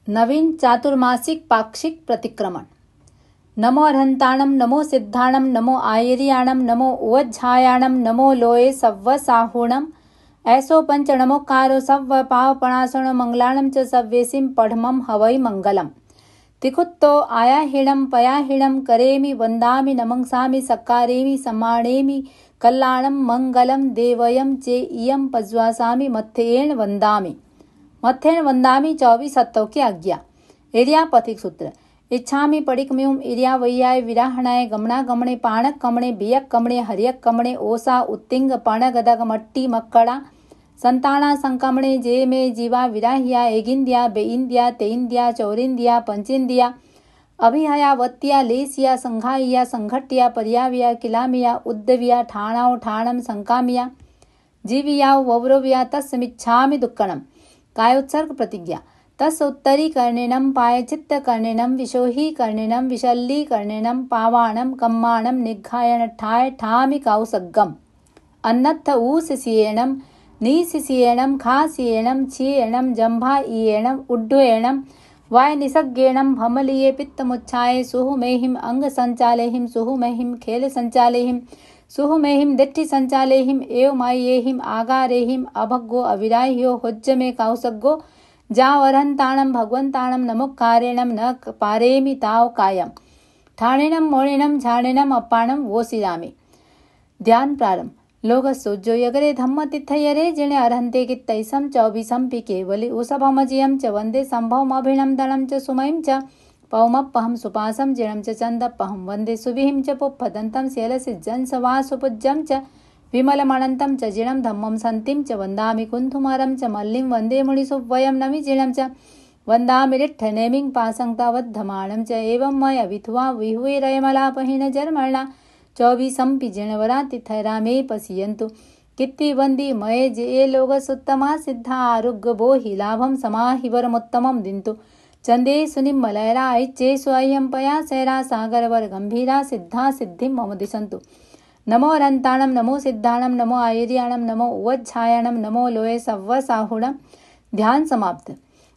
नवीन चातुर्मासिक पाक्षिक प्रतिक्रमण। नमो अर्हंताणं नमो सिद्धाणं नमो आयर्याणं नमो उवज्झायाणं नमो लोये सव्वसाहुणं ऐसो पंच नमोकारो सव्व पावपणासनो मंगलाणं च सव्येसिं पढमं हवै मंगलम्। तिखुत्तो आयाहीणं पयाहीणं करेमि वन्दामि नमंसामि सकारेमि सम्मानेमि कल्याणं मंगलं देवयं चे इयं पज्वासामि मथ्येन वन्दामि। मथ्येन वन्दामि 24 सत्तों की आज्ञा। इर्यापथिक सूत्र। इच्छामि पडिकम्युम इर्या वैयाय विराहणाय गमना गमणे पाणक कमणे बियक कमणे हरियक कमणे ओसा उत्तिंग पण गदग मट्टी मक्कड़ा संताना संकमणे जे में जीवा विराहिया एगिंदिया बेइंदिया तेइंदिया चौरिंदिया पंचिंदिया अभिहया वत्तिया लेसिया संघाइया संघट्टिया पर्याविया किलामिया उद्दविया ठाणाओ ठाणम संकामिया जीविया वव्रविया तस्मिच्छामि दुक्कणम। कायोत्सर्ग प्रतिज्ञा। तस् उत्तरी कर्णेनम पायचित्त कर्णेनम विशोही कर्णेनम विशल्ली कर्णेनम पावाणम कम्माणम निघायन ठाय ठामि काउसग्गम। अन्नत्थ ऊसिसियेणम नीसिसियेणम खासियेणम छियेणम जंभाइयेणम उड्डयेणम वाय निसग्गेणम भमलिये पित्तमुच्छाये सुहुमेहिम अंग संचालेहिम सुहुमेहिम खेल संचालेहिम सुहुमेहिम दिट्ठि संचालेहिम एव मायेहिम आगारेहिम अभग्गो अविराह्यो होज्जमे काउसग्गो जावरहंताणं भगवंताणं नमुक्कारेणं न पारेमि ताव कायम ठाणेणं मोणेणं झाणेणं अप्पाणं वोसिरामि। ध्यान प्रारंभ। लोगस्सो जो यगरे धम्म तिथयरे जिणे अर्हन्ते कित्तैसं चौबीसं केवलि उसभमजियं च वन्दे संभवमभिणं दलं च सुमयं च पौमप्पहं सुपासं जिणं च चन्दप्पहं वन्दे सुविहिं च पुप्पदन्तं शैलसिज्जंसवासुपूज्यं च विमलमनन्तं च जिणं धम्मं सन्तिं च वन्दामि कुन्थुमरं च मल्लिं वन्दे मुनिसुव्वयं नमि जिणं च वन्दामि रिट्ठनेमिं पासङ्क्तावद्धमाणं च एवं मय विथुवा विहुरयमलापहीन जर्मणा चौबीसंपि जिणवरा तिथैरामे पसियन्तु कित्ति वन्दी मये जे लोगसुत्तमा सिद्धा आरुग्य हि लाभं समाहिवरमुत्तमं दिन्तु चंदे सुनिम्मलैरा ऐच्चे स्वयं पया सैरा सागरवर गंभीरा सिद्धा सिद्धिं मम दिशन्तु। नमो अर्हंताणं नमो सिद्धाणं नमो आयर्याणं नमो उवज्झायाणं नमो लोये सव्वसाहुणं। ध्यान समाप्त।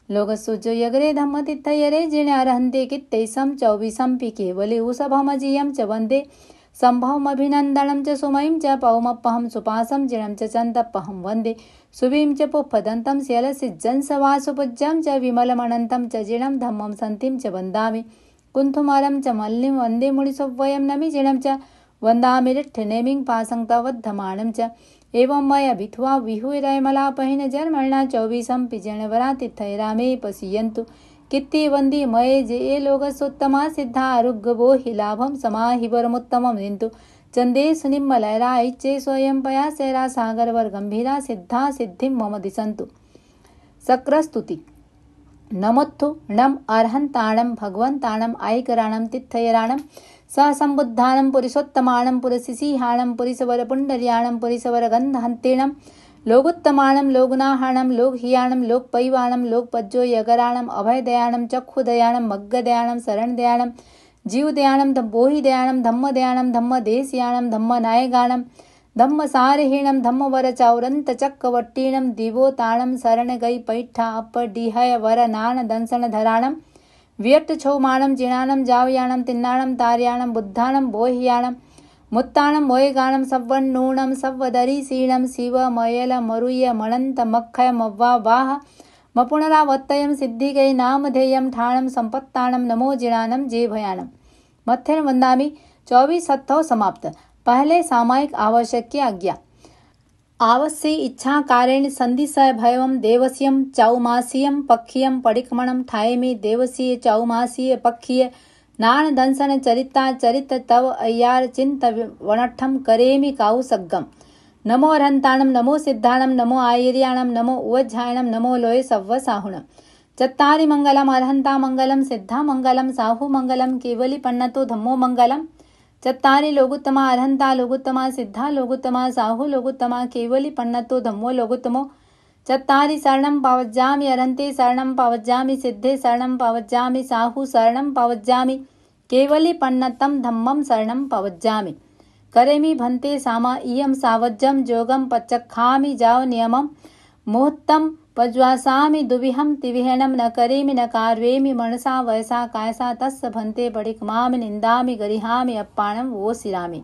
लोगस्सु जो यगरे धम्म तिथयरे जिणे अर्हन्ते कित्तैसं चौबीसंपि केवलि उसभमजियं च वन्दे संभवमभिनन्दनं च सुमयं च पौमप्पहं सुपासं जिणं च चन्दप्पहं वन्दे सुवीं च पुप्पदन्तं शैलसिज्जंसवासुपूज्यं च विमलमनन्तं च जिणं धम्मं सन्तिं च वन्दामि कुन्थुमरं च मल्लिं वन्दे मुनिसुव्वयं नमि जिणं च वन्दामि रिट्ठनेमिं पासङ्क्तावद्धमाणं च एवं मय विथुवा विहुरयमलापहीन जर्मणा चौबीसंपि जिणवरा तिथैरामे पसियन्तु कित्ति वन्दी मये जे लोगसुत्तमा सिद्धा आरुग्य हि लाभं समाहिवरमुत्तमं दिन्तु चंदे सुनिम्मलैरा ऐच्चे स्वयं पया सैरा सागरवर गंभीरा सिद्धा सिद्धिं मम दिशन्तु। सक्रस्तुति। नमोत्थु णम अर्हंताणं भगवंताणं आयकराणं तिथयराणं सहसंबुद्धाणं पुरुषोत्तमाणं पुरसिंहाणं पुरिसवरपुण्डर्याणं पुरिसवरगन्धहन्तेणं लोगुत्तमाणं लोगुनाहाणं लोकहियाणं लोकपैवाणं लोकपज्जो यगराणं अभयदयाणं चक्षुदयाणं मग्गदयाणं शरणदयाणं जीवदयाणं बोहिदयाणं धम्मदयाणं धम्मदेशयाणं धम्मनायगाणं धम्मसारहीणं धम्मवरचौरन्तचक्रवट्टीणं दिवोताणं शरणगै पैठा अपडिहय वरनान दंसनधराणं वियट्टछौमाणं जिणाणं जावयाणं तिन्नाणं तार्याणं बुद्धाणं बोहियाणं मुत्ताणं मोयगाणं सव्वन्नूणं सव्वदरीसीणं शिवमयल मरुय मणन्त मक्खय मव्वावाह मपुनरावत्तयं सिद्धिगै नामधेयं ठाणं संपत्ताणं नमो जिणानं जे भयाणं। मथ्येन वन्दामि 24 सत्तों समाप्त। पहले सामायिक आवश्यक की आज्ञा। आवश्य इच्छा कारेण संदिशय भयवं देवस्यं चौमासीयं पक्षीयं पडिकमणं ठायेमि देवसीय चौमासीय पक्षीय नान दंसन चरिता चरित तव अय्यार चिंत वनठम करेमि काउसग्गम। नमो अर्हंताणं नमो सिद्धाणं नमो आयर्याणं नमो उवज्झायाणं नमो लोये सव्वसाहुणं। चत्तारि मंगलम अर्हंता मंगलम सिद्धा मंगलम साहु मंगलम केवली पन्नतो धम्मो मंगलम। चत्तारि लोगुत्तमा अर्हंता लोगुत्तमा सिद्धा लोगुत्तमा साहु लोगुत्तमा केवली पन्नतो धम्मो लोगुत्तमो। चत्तारि शरणं पावज्जामि अर्हन्ते शरणं पावज्जामि सिद्धे शरणं पावज्जामि साहु शरणं पावज्जामि केवली पन्नतं धम्मं शरणं पावज्जामि। करेमि भन्ते सामा इयं सावज्जं जोगं पच्चखामि जाव नियमं मुहूर्तं पज्वासामि दुविहं तिविहनं न करेमि न कार्वेमि मनसा वयसा कायसा तस्य भन्ते पडिकमामि निन्दामि गरिहामि अप्पाणं वो सिरामि।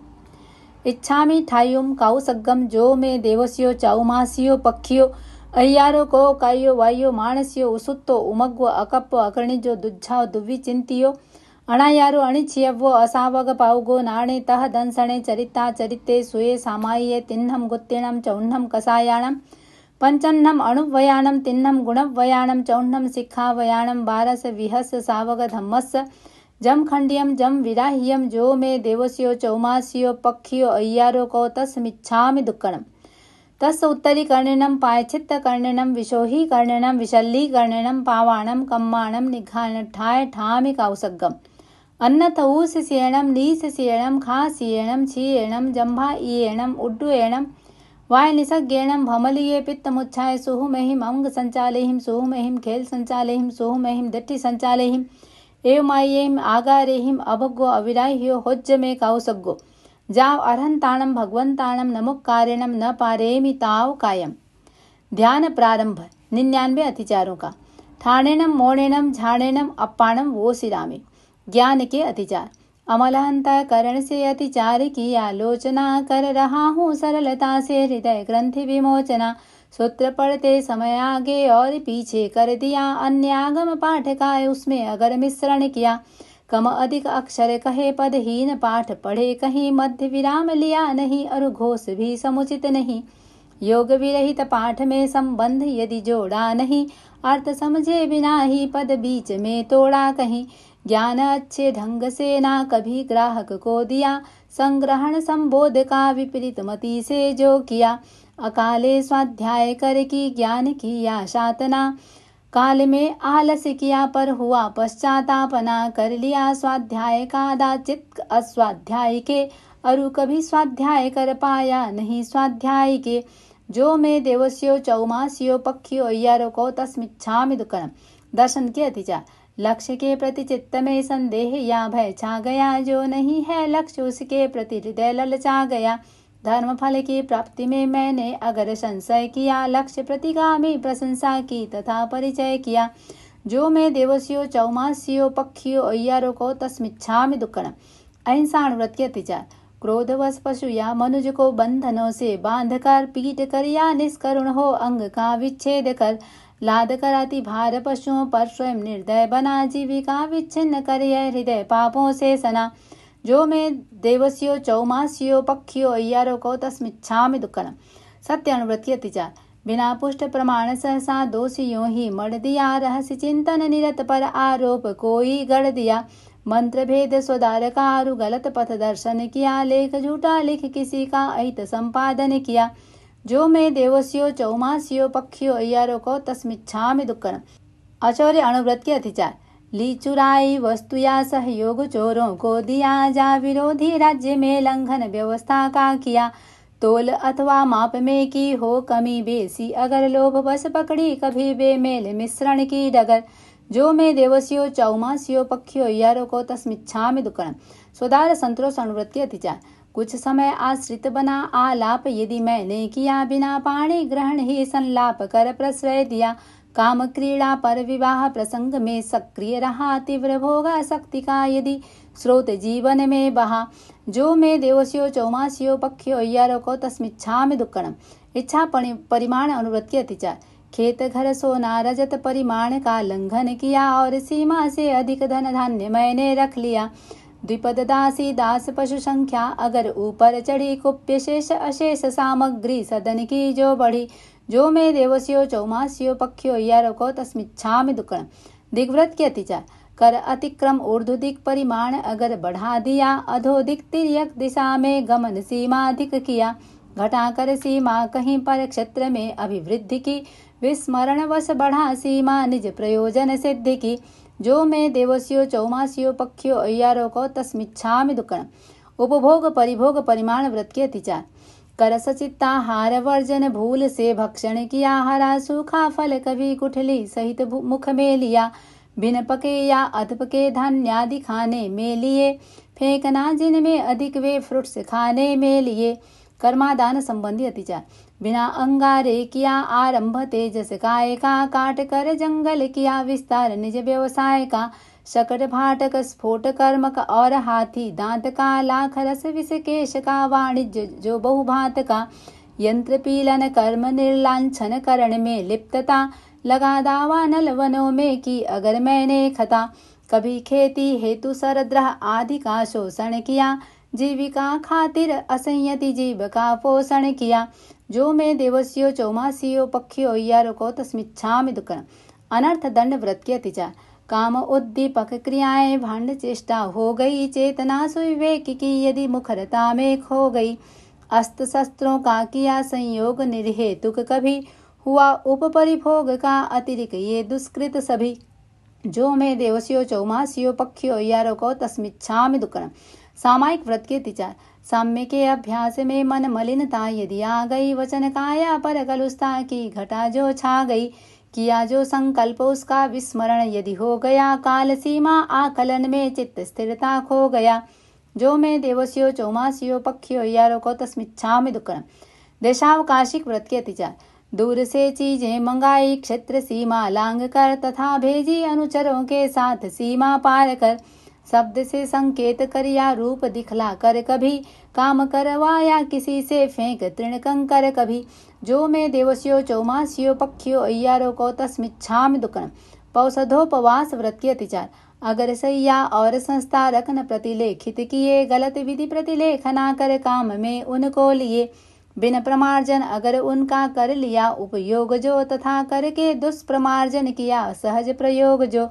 इच्छामि ठायुम कौसग्गम जो में देवस्यो चौमासियो पक्षियो अय्यारो को कायो वायो मानसियो उसुत्तो उमग्व अकप्पो अकर्णिजो दुज्झाओ दुविचिंतियो अणायारो अणिचियव्वो असावग पाउगो नाणे तह दंसणे चरिता चरिते सुये सामाये तिन्हम गुत्तिणम चौन्हम कसायाणम पंचन्नम अणुवयाणम तिन्नम गुणवयाणम चौन्नम सिक्खावयाणम बारस विहस सावग धम्मस जम खंडियम जम विराह्यम जो में देवस्यो चौमासियो पक्षियो अय्यारो को तस्मिच्छामि दुक्कणम तस् उत्तरी कर्णिनम पायचित्त कर्णिनम विशोही कर्णिनम विशल्ली कर्णिनम पावाणम कम्माणम निघान ठाय ठामि कौसग्गम अन्नथ ऊस सियणम नीस सियणम खा सियणम छीयणम जम्भा इयणम उड्डुयणम वाय निसज्ञेणम भमलिये पित्त मुच्छाय सुहु महिम अंग संचालेहिम सुहु महिम खेल संचालेहिम सुहु महिम दट्टी संचालेहिम एवमायेहिम आगारेहिम अभग्गो अविराह्यो होज्ज में कौसग्गो जाव अर्हंताणम भगवंताणम नमुक्कारेणम न पारेमि ताव कायम। ध्यान प्रारंभ 99 अतिचारों का। ठाणेनम मोणेनम झाणेनम अप्पाणम वो सिरामे। ज्ञान के अतिचार। अमलहंतकरण से अतिचार की आलोचना कर रहा हूँ सरलता से हृदय ग्रंथि विमोचना। सूत्र पढ़ते समय आगे और पीछे कर दिया अन्य आगम पाठ का उसमें अगर मिश्रण किया। कम अधिक अक्षर कहे पदहीन पाठ पढ़े कहीं मध्य विराम लिया नहीं और घोष भी समुचित नहीं। योग विरहित पाठ में संबंध यदि जोड़ा नहीं अर्थ समझे बिना ही पद बीच में तोड़ा कहीं। ज्ञान अच्छे ढंग से ना कभी ग्राहक को दिया संग्रहण संबोध का विपरीत मति से जो किया। अकाले स्वाध्याय कर की ज्ञान की आशातना काल में आलस किया पर हुआ पश्चातापना कर लिया स्वाध्याय का दाचित अस्वाध्याय के अरु कभी स्वाध्याय कर पाया नहीं स्वाध्याय के। जो में देवस्यो चौमासियो पक्षियो अय्यारो को तस्मिच्छामि दुक्कणम। दर्शन के अतिचार। लक्ष्य के प्रति चित्त में संदेह या भय छा गया जो नहीं है लक्ष्य उसके प्रति हृदय ललचा गया। धर्म फल की प्राप्ति में मैंने अगर संशय किया लक्ष्य प्रतिगामी प्रशंसा की तथा परिचय किया। जो में देवस्यो चौमासियो पक्षियो अय्यारो को तस्मिच्छामि दुक्कणम। अहिंसा व्रत के अतिचार। क्रोधवश पशु या मनुज को बंधनों से बांधकर पीट कर या निष्करुण हो अंग का विच्छेद कर लाद कर अति भार पशुओं पर स्वयं निर्दय बना जीविका विच्छिन्न कर यह हृदय पापों से सना। जो में देवस्यो चौमासियो पक्षियो अय्यारो को तस्मिच्छामि दुक्कणम। सत्य अनुव्रत की अतिचार। बिना पुष्ट प्रमाण सहसा दोषियों ही मर दिया रहस्य चिंतन निरत पर आरोप कोई गढ़ दिया। मंत्र भेद स्वदार का आरु गलत पथ दर्शन किया लेख झूठा लिख किसी का अहित संपादन किया। जो में देवस्यो चौमासियो पक्षियो अय्यारो को तस्मिच्छामि दुक्कणम। अचौर्य अनुव्रत के अतिचार। ली चुराई वस्तु या सहयोग चोरों को दिया जा विरोधी राज्य में लंघन व्यवस्था का किया। तोल अथवा माप में की हो कमी बेसी अगर लोभ बस पकड़ी कभी बेमेल मिश्रण की डगर। जो में देवस्यो चौमासियो पक्षियो अय्यारो को तस्मिच्छामि दुक्कणम। स्वदार संतोष अनुव्रत के अतिचार। कुछ समय आश्रित बना आलाप यदि मैंने किया बिना पाणी ग्रहण ही संलाप कर प्रश्रय दिया। काम क्रीड़ा पर विवाह प्रसंग में सक्रिय रहा तीव्र भोगा शक्ति का यदि स्रोत जीवन में बहा। जो में देवस्यो चौमासियो पक्षियो अय्यारो को तस्मिच्छामि दुक्कणम। इच्छा परिमाण अनुव्रत के अतिचार। खेत घर सोना रजत परिमाण का लंघन किया और सीमा से अधिक धन धान्य मैंने रख लिया। द्विपद दासी दास पशु संख्या अगर ऊपर चढ़ी कुप्य शेष अशेष सामग्री सदन की जो बढ़ी। जो में देवस्यो चौमासियो पक्षियो अय्यारो को तस्मिच्छामि दुक्कणम। दिग्व्रत के अतिचार। कर अतिक्रम ऊर्ध्वदिक परिमाण अगर बढ़ा दिया अधोदिक तिर्यक दिशा में गमन सीमा अधिक किया। घटाकर सीमा कहीं पर क्षेत्र में अभिवृद्धि की विस्मरणवश बढ़ा सीमा निज प्रयोजन सिद्धि की। जो में देवस्यो चौमासियो पक्षियो अय्यारो को तस्मिच्छामि दुक्कणम। उपभोग परिभोग परिमाण व्रत के अतिचार। कर सचित्ताहार वर्जन भूल से भक्षण किया हरा सूखा फल कभी कुठली सहित मुख में लिया। बिन पके या अधपके धान्यादि खाने में लिए फेंकना जिनमें अधिक वे फ्रूट्स खाने में लिए। कर्मादान संबंधी अतिचार। बिना अंगारे किया आरंभ तेजस काय का, काट कर जंगल किया विस्तार निज व्यवसाय का। शकट भाटक स्फोट कर्मक और हाथी दांत का, लाख रस विष केश का वाणिज्य जो बहुभात का। यंत्र पीलन कर्म निर्लांछन करण में लिप्तता, लगा दावा नल वनों में की अगर मैंने खता। कभी खेती हेतु सरद्रह आदि का शोषण किया, जीविका खातिर असंयति जीव का पोषण किया। जो मैं देवस्यो चौमासियो पक्षियो यारो को तस्मिच्छामि दुक्कड़म। अनर्थ दंड व्रत के अतिचार। काम उद्दीपक क्रियाएं भांड चेष्टा हो गई, चेतना सुविवेक की यदि मुखरता में खो गई। अस्त्र शस्त्रों का किया संयोग निर्हेतुक कभी, हुआ उपपरिभोग का अतिरिक्त ये दुष्कृत सभी। जो मैं देवस्यो चौमासियो पक्षियो यारो को तस्मिच्छामि दुक्कड़म। सामायिक व्रत के तिचार। साम्य के अभ्यास में मन मलिनता यदि आ गई, वचन काया पर कलुषता की घटा जो छा गई। किया जो संकल्प उसका विस्मरण यदि हो गया, काल सीमा आकलन में चित्त स्थिरता खो गया। जो मैं देवस्यो चौमासियो पक्षियो यारो को तस्मिच्छामि दुक्कड़म। देशावकाशिक व्रत के अतिचार। दूर से चीजें मंगाई क्षेत्र सीमा लांग कर, तथा भेजी अनुचरों के साथ सीमा पार कर। शब्द से संकेत कर या रूप दिखला कर कभी, काम करवाया किसी से फेंक तृण कंकर कभी। जो मैं देवस्यो चौमासियो पक्षियो अय्यारो को तस्मिच्छामि दुक्कड़म। पौषधोपवास व्रत के अतिचार। अगर सैया और संस्था रखन प्रतिलेखित किए, गलत विधि प्रतिलेखना कर काम में उनको लिए। बिन प्रमार्जन अगर उनका कर लिया उपयोग जो, तथा करके दुष्प्रमार्जन किया सहज प्रयोग जो।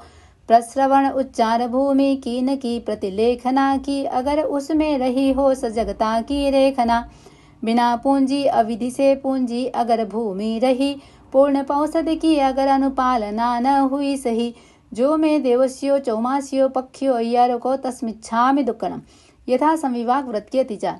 प्रश्रवण उच्चार भूमि की न की प्रतिलेखना की, अगर उसमें रही हो सजगता की रेखना। बिना पूंजी अविधि से पूंजी अगर भूमि रही, पूर्ण पौषध की अगर अनुपालना न हुई सही। जो मैं देवस्यो चौमासियो पक्षियो अय्यारो को तस्मिच्छामि दुक्कड़म। यथा संविवाक व्रत के अतिचार।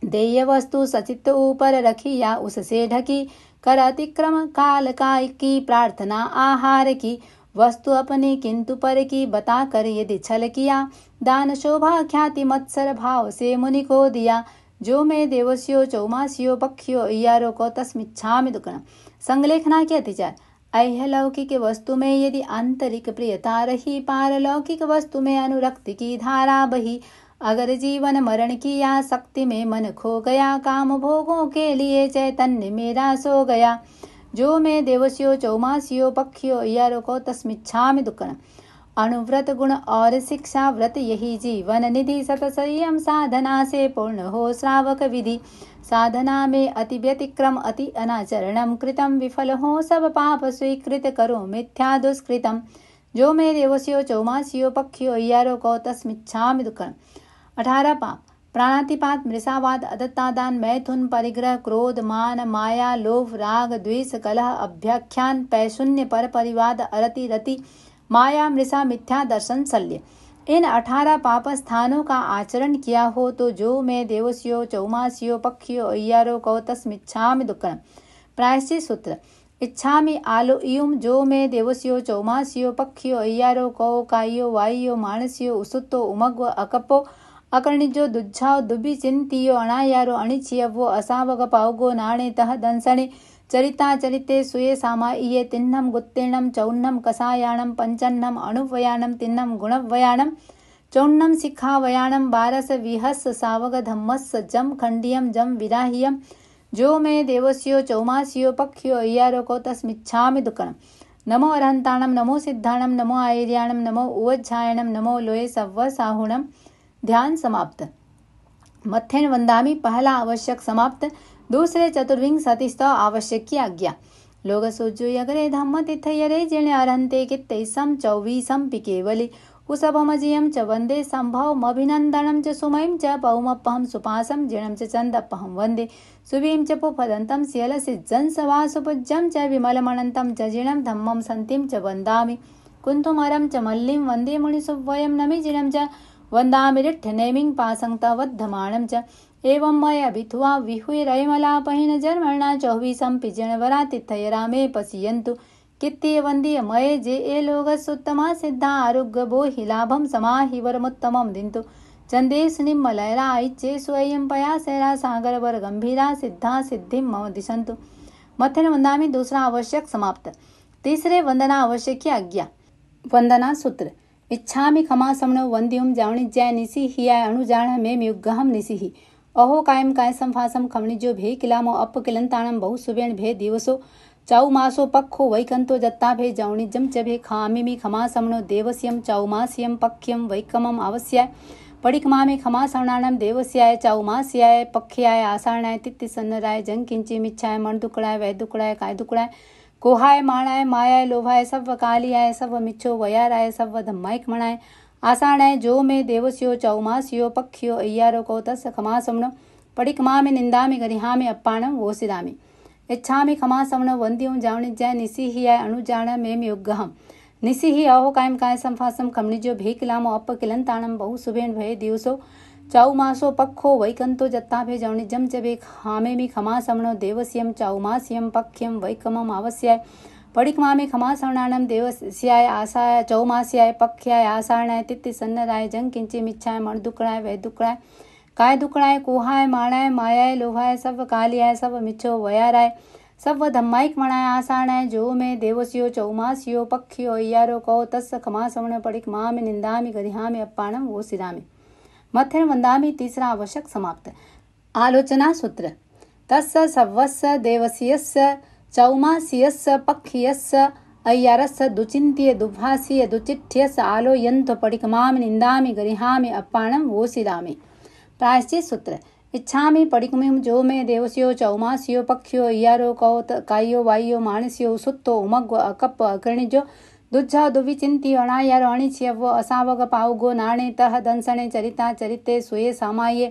देय वस्तु सचित्त ऊपर रखी या उससे ढकी, कर अतिक्रम काल का की प्रार्थना आहार की। वस्तु अपनी किंतु पर की बता कर यदि छल किया, दान शोभा ख्याति मत्सर भाव से मुनि को दिया। जो मैं देवस्यो चौमासियो पक्षियो अय्यारो को तस्मिच्छामि दुक्कड़म। संगलेखना के अतिचार। ऐहलौकिक वस्तु में यदि आंतरिक प्रियता रही, पारलौकिक वस्तु में अनुरक्ति की धारा बही। अगर जीवन मरण की आसक्ति में मन खो गया, काम भोगों के लिए चैतन्य मेरा सो गया। जो मैं देवस्यो चौमासियो पक्षियो अय्यारो को तस्मिच्छामि दुक्कड़म। अनुव्रत गुण और शिक्षा व्रत यही जीवन निधि, सत संयम साधना से पूर्ण हो श्रावक विधि। साधना में अति व्यतिक्रम अति अनाचरणम कृतम, विफल हो सब पाप स्वीकृत करो मिथ्या दुष्कृतम। जो मैं देवस्यो चौमासियो पक्षियो अय्यारो को तस्मिच्छामि दुक्कड़म। 18 पाप। प्राणातिपात, मृषावाद, अदत्तादान, मैथुन, परिग्रह, क्रोध, मान, माया, लोभ, राग, द्वेष, कलह, अभ्याख्यान, पैशून्य, पर परिवाद, अरति, रति, माया, मृषा, मिथ्या दर्शन, शल्य। इन 18 पाप स्थानों का आचरण किया हो तो जो मैं देवस्यो चौमासियो पक्षियो अय्यारो को तस्मिच्छामि दुक्कड़म। प्रायश्चित सूत्र। इच्छामि आलोयुम। जो मैं देवस्यो चौमासियो पक्षियो अय्यारो को कायो वायो मानसियो उसुत्तो उमग्व अकपो अकर्णिजो दुज्झाओ दुबी चिंतियो अणायारो अणिचियवो असावग पावगो नाणे तह दंसणे चरिता चरिते सुये सामाइये तिन्नम गुत्तीर्णम चौन्नम कसायाणम पंचन्नम अणुवयाणम तिन्नम गुणवयाणम चौन्नम शिखावयाणम बारस विहस सावग धम्मस जम खंडियम जम विराहियम। जो मैं देवस्यो चौमासियो पक्षियो अय्यारो को तस्मिच्छामि दुक्कड़म। नमो अरहंताणम, नमो सिद्धाणम, नमो आयर्याणम, नमो उवज्झायणम, नमो लोये सव्व साहुणम। ध्यान समाप्त। मत्थेन वंदामि पहला आवश्यक समाप्त। दूसरे चतुर्विंशतिस्तव आवश्यक की आज्ञा। लोग सोजो यगरे धम्म तिथयरे जिण अरहंते कित्तैसम चौवीसम पिकेवली उसभमजियम च वंदे संभवमभिनंदनम च सुमयं च पौमपहम सुपासम जिणं च चंदपहम वंदे सुवीं च पुफदंतं स्यलसिज्जं सवासुपूज्यं च विमलमनन्तं च जिणं धम्मं सन्तिं च वन्दामि कुन्तुमरं च मल्लिं वंदे मुनिसुवयं नमि जिणं च वन्दामिरिट्ठ नेमिं पासंक्तवद्धमाणं च एवं मय भिथुआ विहुरयमलापहिन जन्मना चौवीसं पिजणवरा तिथयरा मे पश्यन्तु कित्तीय वंदीय मये जे ए लोगसुत्तमा सिद्धा आरोग्य बोहि लाभम समाहि वरमुत्तमं दिन्तु चंदेशनिम मलयरा इच्चे स्वयं पया सैरा सागर वर गंभीरा सिद्धा सिद्धिम मम दिशंतु। मथन वंदामी दूसरा आवश्यक समाप्त। तीसरे वंदना आवश्यक की आज्ञा। वंदना सूत्र। इच्छामि खमा समणो वंद्युम जावणिज्याय निसी हियाय अणुजाण में युगहम निसी अहो कायम काय संफासम खमणिजो भे किलामो अप किलंताणम बहु सुबेण भे दिवसो चाउ मासो पक्खो वैकंतो जत्ता भे जावणिजम च भे खामिमि खमा समणो देवस्यम चाउमास्यम पक्ष्यम वैकमम आवस्याय पडिकमामि खमा सवणानम देवस्याय चाउमास्याय पक्ष्याय आसारणाय तित्तिसन्नराय जंग किंची मिच्छाय मण दुकड़ाय वै दुकड़ाय काय दुकड़ाय कोहाय माणाय मायाय लोभाय सव कालियाय सव मिच्छो वयाराय सव धम्माइक मणाय आसाणाय जो में देवस्यो चौमास्यो पक्षियो अय्यारो को तस् खमा समणो पडिकमामि निंदामि गरिहामि अप्पाणम वोसिदामि इच्छामि खमा समणो वंद्युम जावणिज्याय निसिहियाय अणुजाण मेम युगहम निसिहि अहो कायम काय संफासम खमणिजो भेकिलामो अप किलंताणम बहु सुबेण भय दिवसो चाउमासो पक्खो वैकंतो जत्ता भे जावणिजम च भे खामेमि खमा समणो देवस्यम चाउमास्यम पक्ष्यम वैकमम आवस्याय पडिकमामि खमा सवणानम देवस्याय आसाय चौमास्याय पक्ष्याय आसारणाय तित्तिसन्नराय जंग किंची मिच्छाय मण दुकड़ाय वै दुकड़ाय काय दुकड़ाय कोहाय माणाय मायाय लोभाय सव कालियाय सव मिच्छो वयाराय सव धम्माइक मणाय आसारणाय जो में देवस्यो चौमास्यो पक्षियो अय्यारो कौ तस् खमा सवण पडिकमामि निंदामि गरिहामि अप्पाणम वोसिदामि मथन वंदामि तीसरा आवश्यक समाप्त। आलोचना सूत्र। तस्य सव्वस्य देवस्यस्य चौमास्यस्य पक्षियस्य अय्यारस्य दुचिन्त्य दुभासीय दुचिठ्यस्य आलोयन्तो पडिकमामि निंदामि गरिहामि अप्पाणम वोसिदामि। प्रायश्चित सूत्र। इच्छामि पडिकमिम जो में देवस्यो चौमास्यो पक्षियो अय्यारो कौ कायो वायो मानस्यो सुत्तो उमग्व अकप्प अकर्णिजो दुज्झा दुविचिंती अणायारो अणिच्यव असावग पाउगो नाणे तह दंसणे चरिता चरिते सुये सामाये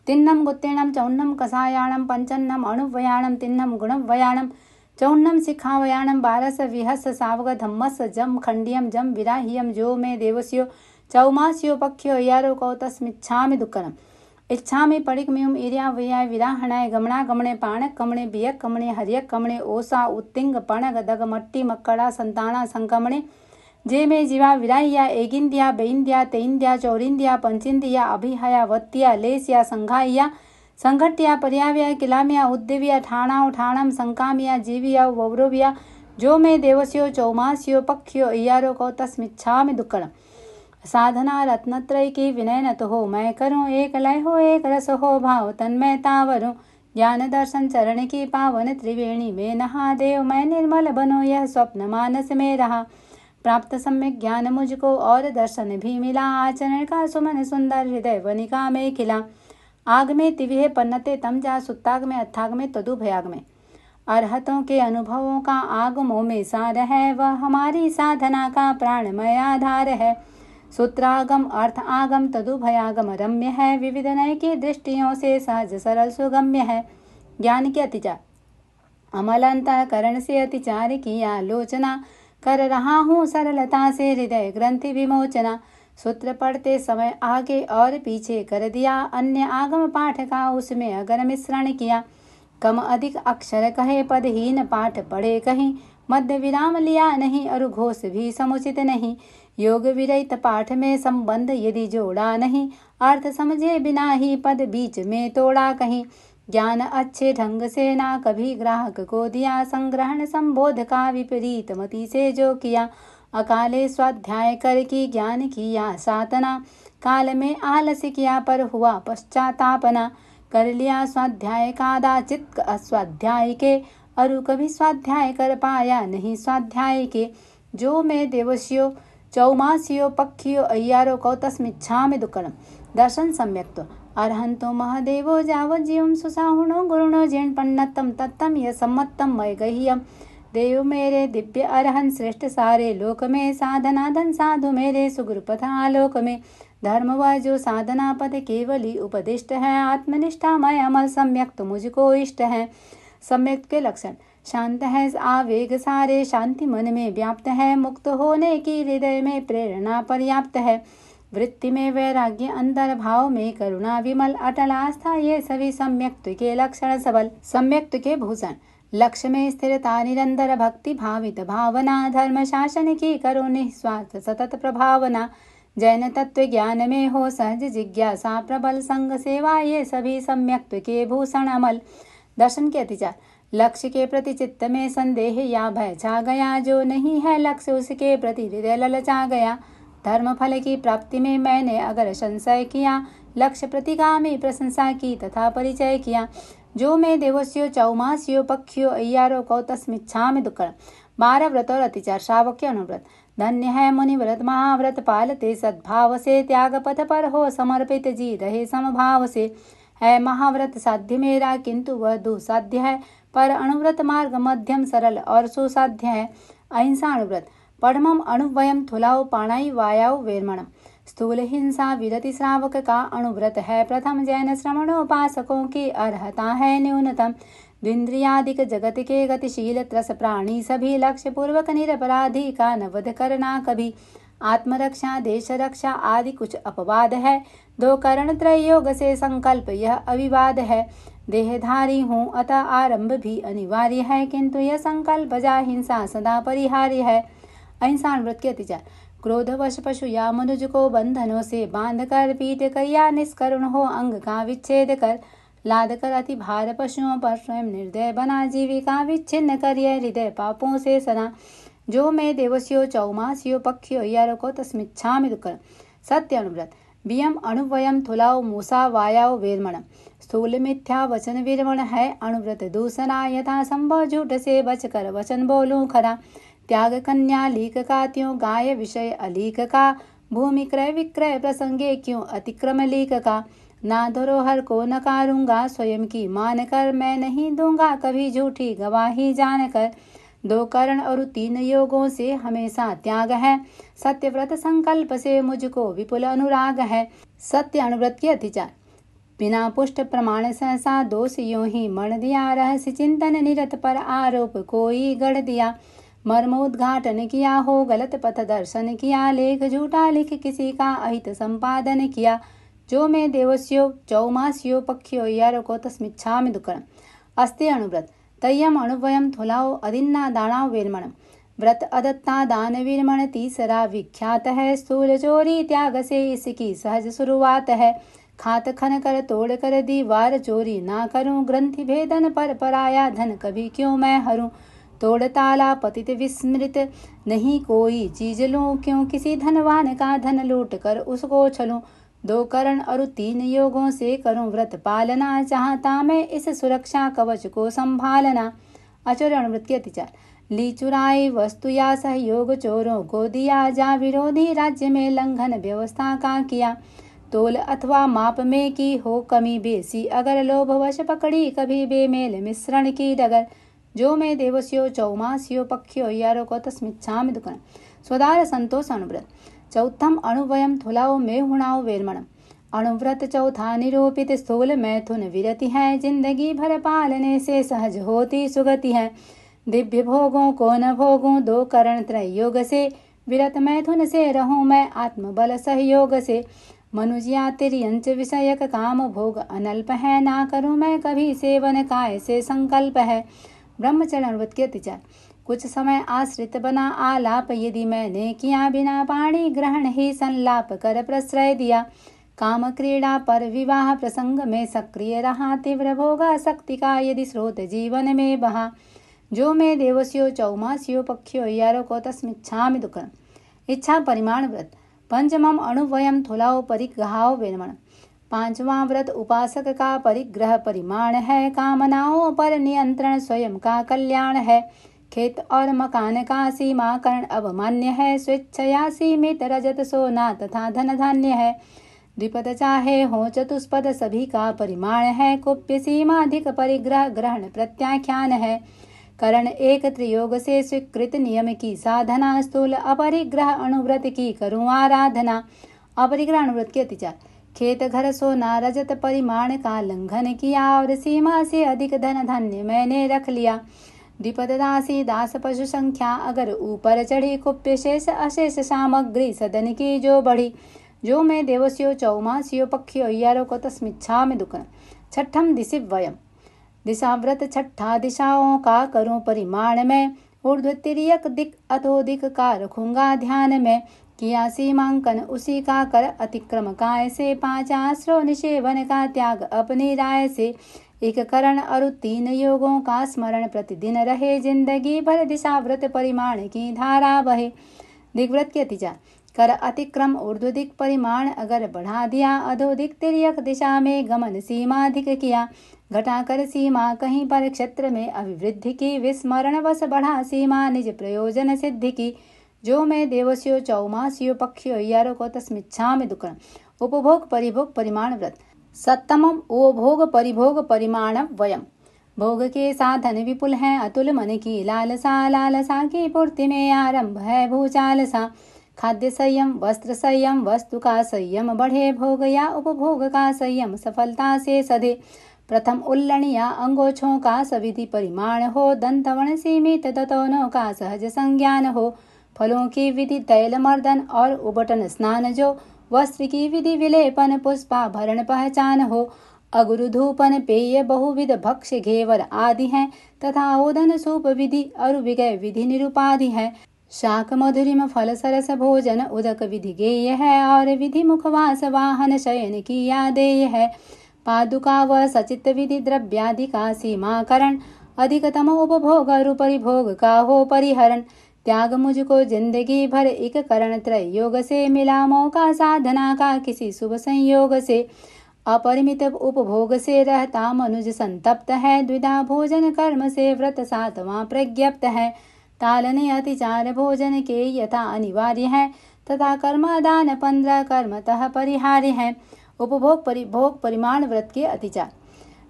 तिन्नम गुत्तेणम चौन्नम कसायाणम पंचन्नम अणुवयाणम तिन्नम गुणवयाणम चौन्नम शिखावयाणम बारस विहस सावग धम्मस जम खंडियम जम विराहियम जो में देवस्यो चौमास्यो पक्षियो अय्यारो कौ तस्मिच्छामि दुक्कनम इच्छामि पडिकमिम इर्या वयाय विराहणाय गमणा गमणे पाणक कमणे बियक कमणे हरियक कमणे ओसा उत्तिंग पणग दग मट्टी मक्कड़ा संताना संकमणे जे में जीवा विराहिया एगिंदिया बेइंदिया तेइंदिया चौरिंदिया पंचिंदिया अभिहया वत्तिया लेसिया संघाइया संघट्या पर्याव्या किलामिया उद्देविया ठाणा ठाणम संकामिया जीविया वौरविया जो में देवस्यो चौमास्यो पक्षियो अय्यारो कौ तस्मिच्छामि दुक्कड़म साधना रत्नत्रय की विनय न तो हो मैं करूं एक लय हो एक रस हो भाव तन्मयता वरूं ज्ञान दर्शन चरण की पावन त्रिवेणी में नहा देव मैं निर्मल बनो यह स्वप्न मानस में रहा प्राप्त सम्यक ज्ञान मुझको और दर्शन भी मिला आचरण का सुमन सुंदर हृदय वनिका में खिला आग में तिविहे पन्नते तम जा सुत्ताग में अथाग में तदु भयाग में अरहतों के अनुभवों का आगमों में सार है वह हमारी साधना का प्राणमय आधार है सूत्रागम अर्थ आगम तदुभयागम रम्य है विविध नय की दृष्टियों से सहज सरल सुगम्य है ज्ञान के अतिचार अमल अंतःकरण से अतिचार की आलोचना कर रहा हूँ सरलता से हृदय ग्रंथि विमोचना सूत्र पढ़ते समय आगे और पीछे कर दिया अन्य आगम पाठ का उसमें अगर मिश्रण किया कम अधिक अक्षर कहे पदहीन पाठ पढ़े कहीं मध्य विराम लिया नहीं और घोष भी समुचित नहीं योग विरहित पाठ में संबंध यदि जोड़ा नहीं अर्थ समझे बिना ही पद बीच में तोड़ा कहीं ज्ञान अच्छे ढंग से ना कभी ग्राहक को दिया संग्रहण संबोध का विपरीत मति से जो किया अकाले स्वाध्याय कर की ज्ञान किया साधना काल में आलस किया पर हुआ पश्चातापना कर लिया स्वाध्याय कादाचित अस्वाध्याय के अरु कभी स्वाध्याय कर पाया नहीं स्वाध्याय के जो मैं देवस्यो चौमास्यो पक्षियो अय्यारो कौ तस्मिच्छामि दुक्कड़म दर्शन सम्यक्तो अरहंतो महादेवो जावज्जीवम सुसाहुणो गुरुणो जैन पन्नतम तत्तम यह सम्मतम मय गह्यम देव मेरे दिव्य अरहन श्रेष्ठ सारे लोक में साधना धन साधु मेरे सुगुरु पथा आलोक में धर्म व जो साधना पद केवली उपदिष्ट है आत्मनिष्ठा मय अमल सम्यक तो मुझको इष्ट है। सम्यक के लक्षण शांत है आवेग सारे शांति मन में व्याप्त है मुक्त होने की हृदय में प्रेरणा पर्याप्त है वृत्ति में वैराग्य अंतर भाव में करुणा विमल अटल आस्था ये सभी सम्यक्त के लक्षण सबल। सम्यक्त के भूषण लक्ष्य में स्थिरता निरंतर भक्ति भावित भावना धर्म शासन की करो निस्वार्थ सतत प्रभावना जैन तत्व ज्ञान में हो सहज जिज्ञासा प्रबल, संग सेवा ये सभी सम्यक्त्व के भूषण अमल। दर्शन के अतिचार। लक्ष्य के प्रति चित्त में संदेह या भय छा गया, जो नहीं है लक्ष्य उसके प्रति हृदय ललचा गया। धर्म फल की प्राप्ति में मैंने अगर संशय किया, लक्ष्य प्रतिगामी प्रशंसा की तथा परिचय किया। जो मैं देवस्यो चौमास्यो पक्षियो अय्यारो कौ तस्मिच्छामि दुक्कड़। 12 व्रत और अतिचार। श्रावक्य अनुव्रत। धन्य है मुनिव्रत महाव्रत पालते, सद्भाव से त्याग पथ पर हो समर्पित, जी रहे समभाव से। है महाव्रत साध्य मेरा, किंतु वह दुसाध्य है, पर अनुव्रत मार्ग मध्यम सरल और सुसाध्य है। अहिंसा अनुव्रत। पढ़मम अणुवयम थुलाओ पाणाई वायाओ वेरमणम। स्थूल हिंसा विरति श्रावक का अनुव्रत है प्रथम, जैन श्रवणोपासकों की अर्हता है न्यूनतम। द्विंद्रियादिक जगत के गतिशील त्रस प्राणी सभी, लक्ष्य पूर्वक निरपराधी का न वध करना कभी। आत्मरक्षा देश रक्षा आदि कुछ अपवाद है, 2 करण त्रय योग से संकल्प यह अविवाद है। देहधारी हूँ अतः आरंभ भी अनिवार्य है, किंतु यह संकल्प जा हिंसा सदा परिहार्य है। अहिंसा अनुव्रत के अतिचार। क्रोधवश पशु या मनुज को बंधनों से बांध कर, पीट कर या निष्करुण हो अंग का विच्छेद कर, लाद कर अति भार पशुओं पर स्वयं निर्दय बना, जीविका विच्छिन्न कर यह हृदय पापों से सना। जो मैं देवस्यो चौमास्यो पक्षियो अय्यारो कौ तस्मिच्छामि दुक्कड़। सत्य अनुव्रत। वियम अणुवयम थुलाओ मूसा वायाओ वेरमणम। स्थूल मिथ्या वचन विरमण है अनुव्रत दूसरा, यथा संभव झूठ से बचकर वचन बोलूं खरा। त्याग कन्या लीक का त्यों गाय विषय अलीक का, भूमि क्रय विक्रय प्रसंगे क्यों अतिक्रम लीक का। ना धरोहर को नकारूंगा, स्वयं की मान कर मैं नहीं दूंगा कभी झूठी गवाही जानकर। 2 करण और 3 योगों से हमेशा त्याग है, सत्यव्रत संकल्प से मुझको विपुल अनुराग है। सत्य अनुव्रत के अतिचार। बिना पुष्ट प्रमाण सहसा दोष यूं ही मण दिया, रहस्य चिंतन निरत पर आरोप कोई गढ़ दिया। मर्मोद्घाटन किया हो गलत पथ दर्शन किया, लेख झूठा लिख किसी का अहित संपादन किया। जो मैं देवस्यो चौमास्यो पक्षियो अय्यारो कौ तस्मिच्छामि दुक्कड़। अस्ते अनुव्रत। तय्यम अणुवयम थुलाओ अदिन्ना दानाओ वेरमणम। व्रत अदत्ता दान वीरमण तीसरा विख्यात है, स्थूल चोरी त्याग से इसकी सहज शुरुआत है। खात खन कर तोड़ कर दीवार चोरी ना करूं, ग्रंथि भेदन पर पराया धन कभी क्यों मैं हरूं। तोड़ ताला पतित विस्मृत नहीं कोई चीज लूं, क्यों किसी धनवान का धन लूट कर उसको छलूं। 2 करण और 3 योगों से करूं व्रत पालना, चाहता मैं इस सुरक्षा कवच को संभालना। आचरण अनुव्रत के अतिचार। ली चुराई वस्तु या सहयोग चोरों को दिया, जा विरोधी राज्य में लंघन व्यवस्था का किया। तोल अथवा माप में की हो कमी बेसी, अगर लोभवश पकड़ी कभी बेमेल मिश्रण की डगर। जो मैं देवस्यो चौमास्यो पक्षियो अय्यारो कौ तस्मिच्छामि दुक्कड़। स्वदार संतोष अनुव्रत। चौथम अणुवयम थुलाओ मेहुणाओ वेरमणम। अणुव्रत चौथा निरूपित, स्थूल मैथुन विरति है, जिंदगी भर पालने से सहज होती सुगति है। दिव्य भोगों को न भोगूं, 2 करण त्रय योग से, विरत मैथुन से रहूं मैं आत्मबल सहयोग से। मनुज्या तिर्यंच विषयक काम भोग अनल्प है, ना करूं मैं कभी सेवन काय से संकल्प है। ब्रह्मचर्य अनुव्रत के अतिचार। कुछ समय आश्रित बना आलाप, यदि मैंने किया बिना पाणी ग्रहण ही संलाप कर प्रश्रय दिया। काम क्रीड़ा पर विवाह प्रसंग में सक्रिय रहा, तीव्र भोगा शक्ति का यदि स्रोत जीवन में बहा। जो मैं देवस्यो चौमास्यो पक्षियो अय्यारो कौ तस्मिच्छामि दुक्कड़। इच्छा परिमाण व्रत। पंचमम अणुवयम थुलाओ परिग्रहाओ वेरमण। 5वां व्रत उपासक का परिग्रह परिमाण है, कामनाओं पर नियंत्रण स्वयं का कल्याण है। खेत और मकान का सीमाकरण अवमान्य है, स्वेच्छया सीमित रजत सोना तथा धन धान्य है। द्विपद चाहे हो चतुष्पद सभी का परिमाण है, कुप्य सीमाधिक परिग्रह ग्रहण प्रत्याख्यान है। करण एक त्रियोग से स्वीकृत नियम की साधना, स्थूल अपरिग्रह अणुव्रत की करूं आराधना। अपरिग्रह अणुव्रत के अतिचार। खेत घर सोना रजत परिमाण का लंघन किया, और सीमा से अधिक धन धान्य मैंने रख लिया। द्विपद दासी दास पशु संख्या अगर ऊपर चढ़ी, कुप्य शेष अशेष सामग्री सदन की जो बढ़ी। जो मैं देवस्यो चौमास्यो पक्षियो अय्यारो कौ तस्मिच्छामि दुक्कड़। छठम दिशिवयम। दिशाव्रत छठा दिशाओं का करूं परिमाण में, ऊर्ध्व तिर्यक दिक अधोदिक का रखूंगा ध्यान में। किया सीमांकन उसी का कर अतिक्रम काय से, 5 आश्रय निषेवन का त्याग अपनी राय से, एक करण और 3 योगों का स्मरण प्रतिदिन रहे, जिंदगी भर दिशा व्रत परिमाण की धारा बहे। दिग्व्रत के अतिचार। कर अतिक्रम ऊर्ध्व दिक परिमाण अगर बढ़ा दिया, अधोदिक तिर्यक दिशा में गमन सीमा अधिक किया, घटाकर सीमा कहीं पर क्षेत्र में अभिवृद्धि की, विस्मरण वश बढ़ा सीमा निज प्रयोजन सिद्धि की, जो मैं देवस्यो चौमास्यो पक्षियो यारो को तस्मिच्छामि दुक्कड़म। उपभोग परिभोग परिमाण व्रत। सप्तमम उपभोग परिभोग परिमाण वयम। भोग के साधन विपुल हैं, अतुल मन की लालसा, लालसा की पूर्ति में आरंभ है भूचालसा। खाद्य संयम, वस्त्र संयम, वस्तु का संयम बढ़े, भोग या उपभोग का संयम सफलता से सधे। प्रथम उल्लण या अंगोछों का सविधि परिमाण हो, दंतवण सीमित दतौनों का सहज संज्ञान हो। फलों की विधि तैल मर्दन और उबटन स्नान जो, वस्त्र की विधि विलेपन पुष्पाभरण पहचान हो। अगुरु धूपन पेय बहुविध भक्ष्य घेवर आदि हैं, तथा ओदन सूप विधि और विगय विधि निरुपाधि है। शाक मधुरिम फल सरस भोजन उदक विधि गेय है, और विधि मुखवास वाहन शयन की आदेय है। पादुका व सचित विधि द्रव्यादि का सीमाकरण, अधिकतम उपभोग और परिभोग का हो परिहरण। त्याग मुझको जिंदगी भर एक करण त्रय योग से, मिला मौका साधना का किसी शुभ संयोग से। अपरिमित उपभोग से रहता मनुज संतप्त है, द्विधा भोजन कर्म से व्रत 7वां प्रज्ञप्त है। तालने अतिचार भोजन के यथा अनिवार्य है, तथा कर्मादान 15 कर्मतः परिहार्य है। उपभोग परिभोग परिमाण व्रत के अतिचार।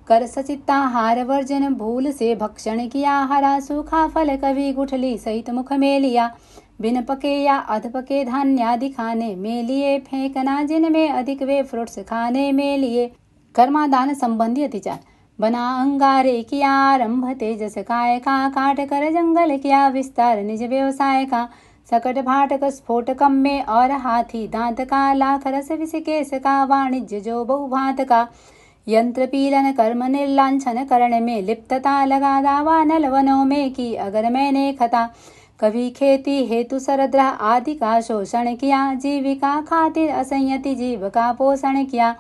कर सचित्ताहार वर्जन, भूल से भक्षण किया, हरा सूखा फल कभी गुठली सहित मुख में लिया। बिन पके या अध पके धान्यादि खाने में लिए, फेंकना जिनमें अधिक वे फ्रूट्स खाने में लिए। कर्मादान संबंधी अतिचार। बना अंगारे किया आरंभ तेजस काय का, काट कर जंगल किया विस्तार निज व्यवसाय का। सकट भाटक स्फोटकम में और हाथी दांत का, लाख रस विषकेश का वाणिज्य जो बहुभात का। यंत्र पीलन कर्म निर्लांछन करण में लिप्तता, लगा दावा नलवनों में की अगर मैंने खता। कभी खेती हेतु सरद्रह आदि का शोषण किया, जीविका खातिर असंयति जीव का पोषण किया।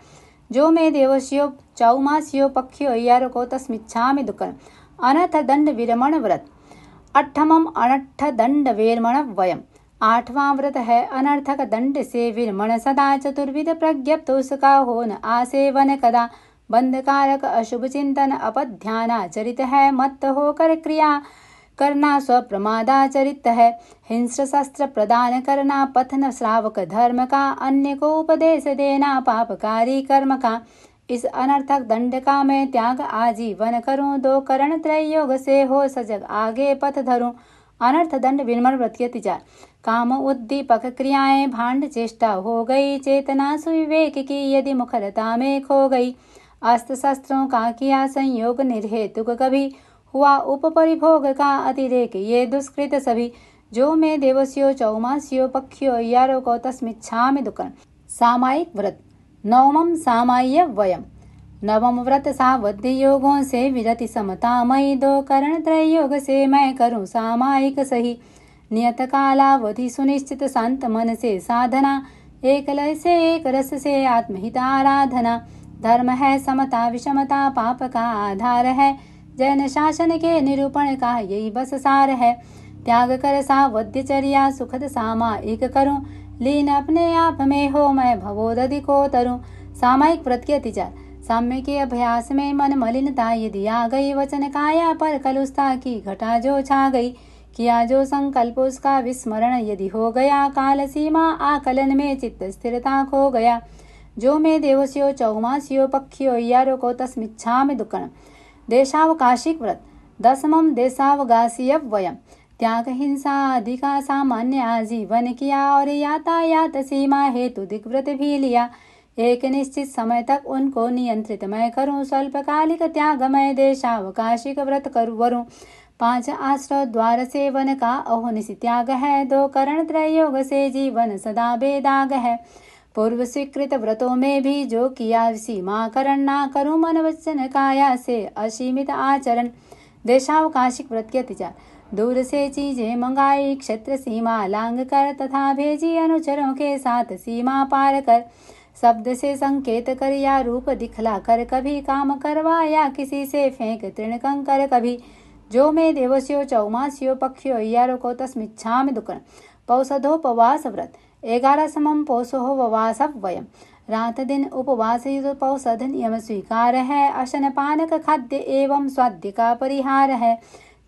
जो मैं देवस्यो चौमास्यो पक्षियो यारो को तस्मिच्छामि दुक्कड़म। अनर्थ दंड विरमण व्रत। अट्ठमम अनर्थ दंड विरमण वयम। 8वां व्रत है अनर्थक दंड से विरमण सदा, चतुर्विध प्रज्ञप्त उसका हो न आसेवन कदा। बंधकारक अशुभ चिंतन अपध्यानाचरित है, मत होकर क्रिया करना स्वप्रमादाचरित है। हिंस्र शस्त्र प्रदान करना पथन श्रावक धर्म का, अन्य को उपदेश देना पापकारी कर्म का। इस अनर्थक दंड का मैं त्याग आजीवन करूं, 2 करण त्रय योग से हो सजग आगे पथ धरूं। अनर्थ दंड विरमण व्रत के अतिचार। काम उद्दीपक क्रियाएं भांड चेष्टा हो गई, चेतना सुविवेक की यदि मुखरता में खो गई। अस्त्र शस्त्रों का किया संयोग निर्हेतुक कभी, हुआ उपपरिभोग का अतिरेक ये दुष्कृत सभी। जो मैं देवस्यो चौमास्यो पक्षियो यारो को तस्मिच्छामि दुक्कड़म। सामायिक व्रत। 9वां सामाय्य वयम। 9वां व्रत सावध्य योगों से विरति समतामयी, 2 करण त्रय योग से मैं करूं सामायिक सही। नियत कालावधि सुनिश्चित शांत मन से साधना, एक लय से एक रस से आत्महित आराधना। धर्म है समता विषमता पाप का आधार है, जैन शासन के निरूपण का यही बस सार है। त्याग कर सावध्यचर्या सुखद सामायिक करूं, लीन अपने आप में हो मैं भवोदधि को तरूं। सामायिक व्रत के अतिचार। साम्य के अभ्यास में मन मलिनता यदि आ गई, वचन काया पर कलुषता की घटा जो छा गई। किया जो संकल्प उसका विस्मरण यदि हो गया, काल सीमा आकलन में चित्त स्थिरता खो गया। जो मैं देवस्यो चौमास्यो पक्षियो यारो को तस्मिच्छामि दुक्कड़म। देशावकाशिक व्रत। 10वां देशावकाशीय वयम। त्याग हिंसा आदि का सामान्य आजीवन किया, और यातायात सीमा हेतु दिग्व्रत भी लिया। एक निश्चित समय तक उनको नियंत्रित मैं करूं, स्वल्पकालिक त्याग मैं देशावकाशिक व्रत करूं। 5 आश्रय द्वार सेवन का अहोनिशि त्याग है, 2 करण त्रय योग से जीवन सदा बेदाग है। पूर्व स्वीकृत व्रतों में भी जो किया सीमाकरण, ना करूं मन वचन काया से असीमित आचरण। देशावकाशिक व्रत के अतिचार। दूर से चीजें मंगाई क्षेत्र सीमा लांग कर, तथा भेजी अनुचरों के साथ सीमा पार कर। शब्द से संकेत कर या रूप दिखला कर, कभी काम करवाया किसी से फेंक तृण कंकर कभी। जो मे देवस्यो चौमास्यो पक्षियो यारो को तस्मिच्छामि दुक्कड़। पौषधोपवास व्रत 11 समम पौषो ववास वयम। रात दिन उपवास युक्त पौषध नियम स्वीकार है। अशन पानक खाद्य एवं स्वाद्य का परिहार है।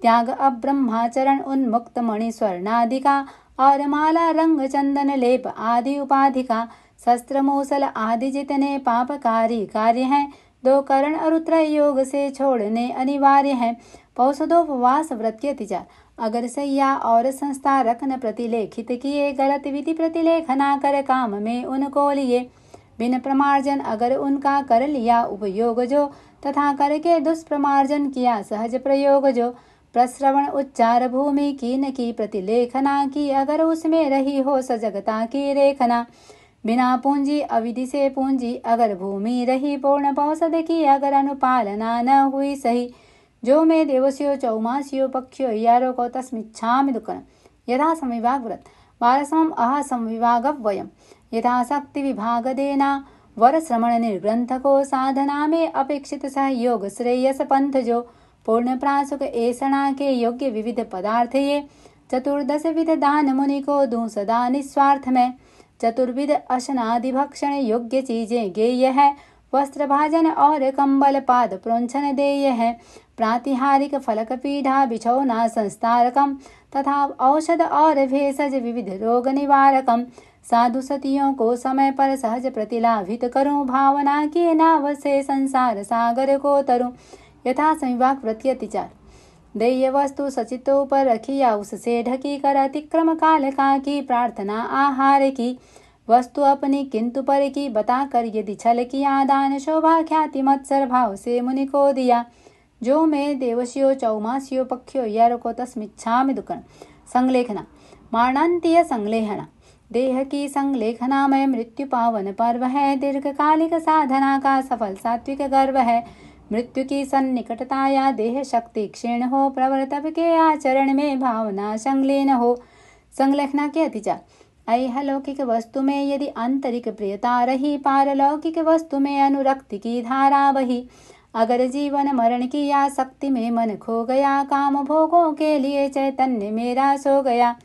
त्याग अब्रह्माचरण उन्मुक्त मणि स्वर्णादिका, और माला रंग चंदन लेप आदि उपाधिका। शस्त्र मूसल आदि जितने पापकारी कार्य हैं, 2 करण और त्रय योग से छोड़ने अनिवार्य है। पौषधोपवास व्रत के अतिचार। अगर सैया और संस्था रखन प्रतिलेखित किए, गलत विधि प्रतिलेखना कर काम में उनको लिए। बिन प्रमार्जन अगर उनका कर लिया उपयोग जो, तथा करके दुष्प्रमार्जन किया सहज प्रयोग जो। प्रश्रवण उच्चार भूमि की न की प्रतिलेखना की, अगर उसमें रही हो सजगता की रेखना। बिना पूंजी अविधि से पूंजी अगर भूमि रही, पूर्ण पौषध की अगर अनुपालना न हुई सही। जो मे देवस्यो चौमास्यो पक्षियो यारो को तस्मिच्छामि दुक्कड़। यथा संविभाग व्रत 12 समम अह संविभाग वयम। यथाशक्ति विभाग देना वर श्रमण निर्ग्रंथ को, साधना में अपेक्षित सहयोग श्रेयस पंथ जो। पूर्ण प्रासुक ऐसणा के योग्य विविध पदार्थ ये, 14 विध दान मुनि को दूं सदा निस्वार्थ में। चतुर्विध अशनादि भक्षण योग्य चीजें गेय है। वस्त्र भाजन और कंबल पाद प्रोंछन देय है। प्रातिहारिक फलक पीढ़ा बिछौना संस्तारकम, तथा औषध और भेषज विविध रोग निवारकम। साधु सतियों को समय पर सहज प्रतिलाभित करूं, भावना की नाव से संसार सागर को तरूं। यथा संविभाग व्रत के अतिचार। देय वस्तु सचितों पर रखी या उससे ढकी कर, अतिक्रम काल का की प्रार्थना आहार की। वस्तु अपनी किंतु पर की बताकर, यदि छल किया दान शोभा ख्याति मत्सर भाव से मुनि को दिया। जो मे देवस्यो चौमास्यो पक्षियो यारो को तस्मिच्छामि दुक्कड़। संलेखना मारणांतीय संलेखना। देह की संलेखना में मृत्यु पावन पर्व है। दीर्घकालिक साधना का सफल सात्विक गर्व है। मृत्यु की सन्निकटता या देह शक्ति क्षीण हो, प्रवर्तक के आचरण में भावना संलीन हो। संलेखना के अतिचार। ऐहलौकिक वस्तु में यदि आंतरिक प्रियता रही, पारलौकिक वस्तु में अनुरक्ति की धारा बही। अगर जीवन मरण की आसक्ति में मन खो गया, काम भोगों के लिए चैतन्य मेरा सो गया।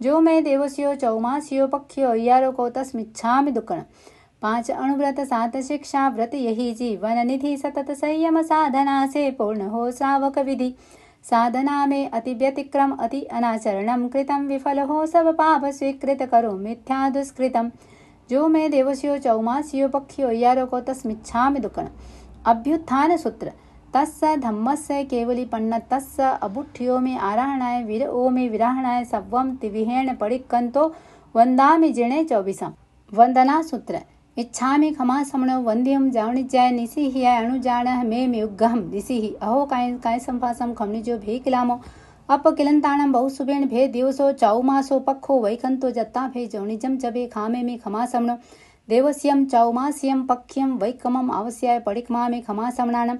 जो मे देवस्यो चौमास्यो पक्षियो यारो को तस्मिच्छामि दुक्कड़। 5 अणुव्रत 7 शिक्षा व्रत, यही जीवन निधि। सतत संयम साधना से पूर्ण हो श्रावक विधि। साधना में अति व्यतिक्रम अति अनाचरणम कृतम, विफल हो सब पाप स्वीकृत करो मिथ्या दुष्कृतम। जो मे देवस्यो चौमास्यो पक्षियो यारो को तस्मिच्छामि दुक्कड़। अभ्युत्थान सूत्र। तस्य धम्मस्य केवलीपन्न तस्य अबुठ्यो में आराहणाय वीरो में विराहणाय सव्वम तिविहेण पडिक्कंतो वंदामि जिणे 24। वंदना सूत्र। इच्छामि खमा समणो वंद्यम जावणिज्याय निसिहि अणुजाण मे म्युग्गहम निसिहि। अहो काय संभासम खमनिजो भेकिलामो अपकिलंताणम बहुसुबेण भे दिवसो चौमासो पक्खो वैकंतो जत्ता भे जवणिजम जबे खामे में खमा समणो। देवस्यम चौमास्यम पक्ष्यम वैकमम आवस्याय पडिक्मामे खमा समणानम।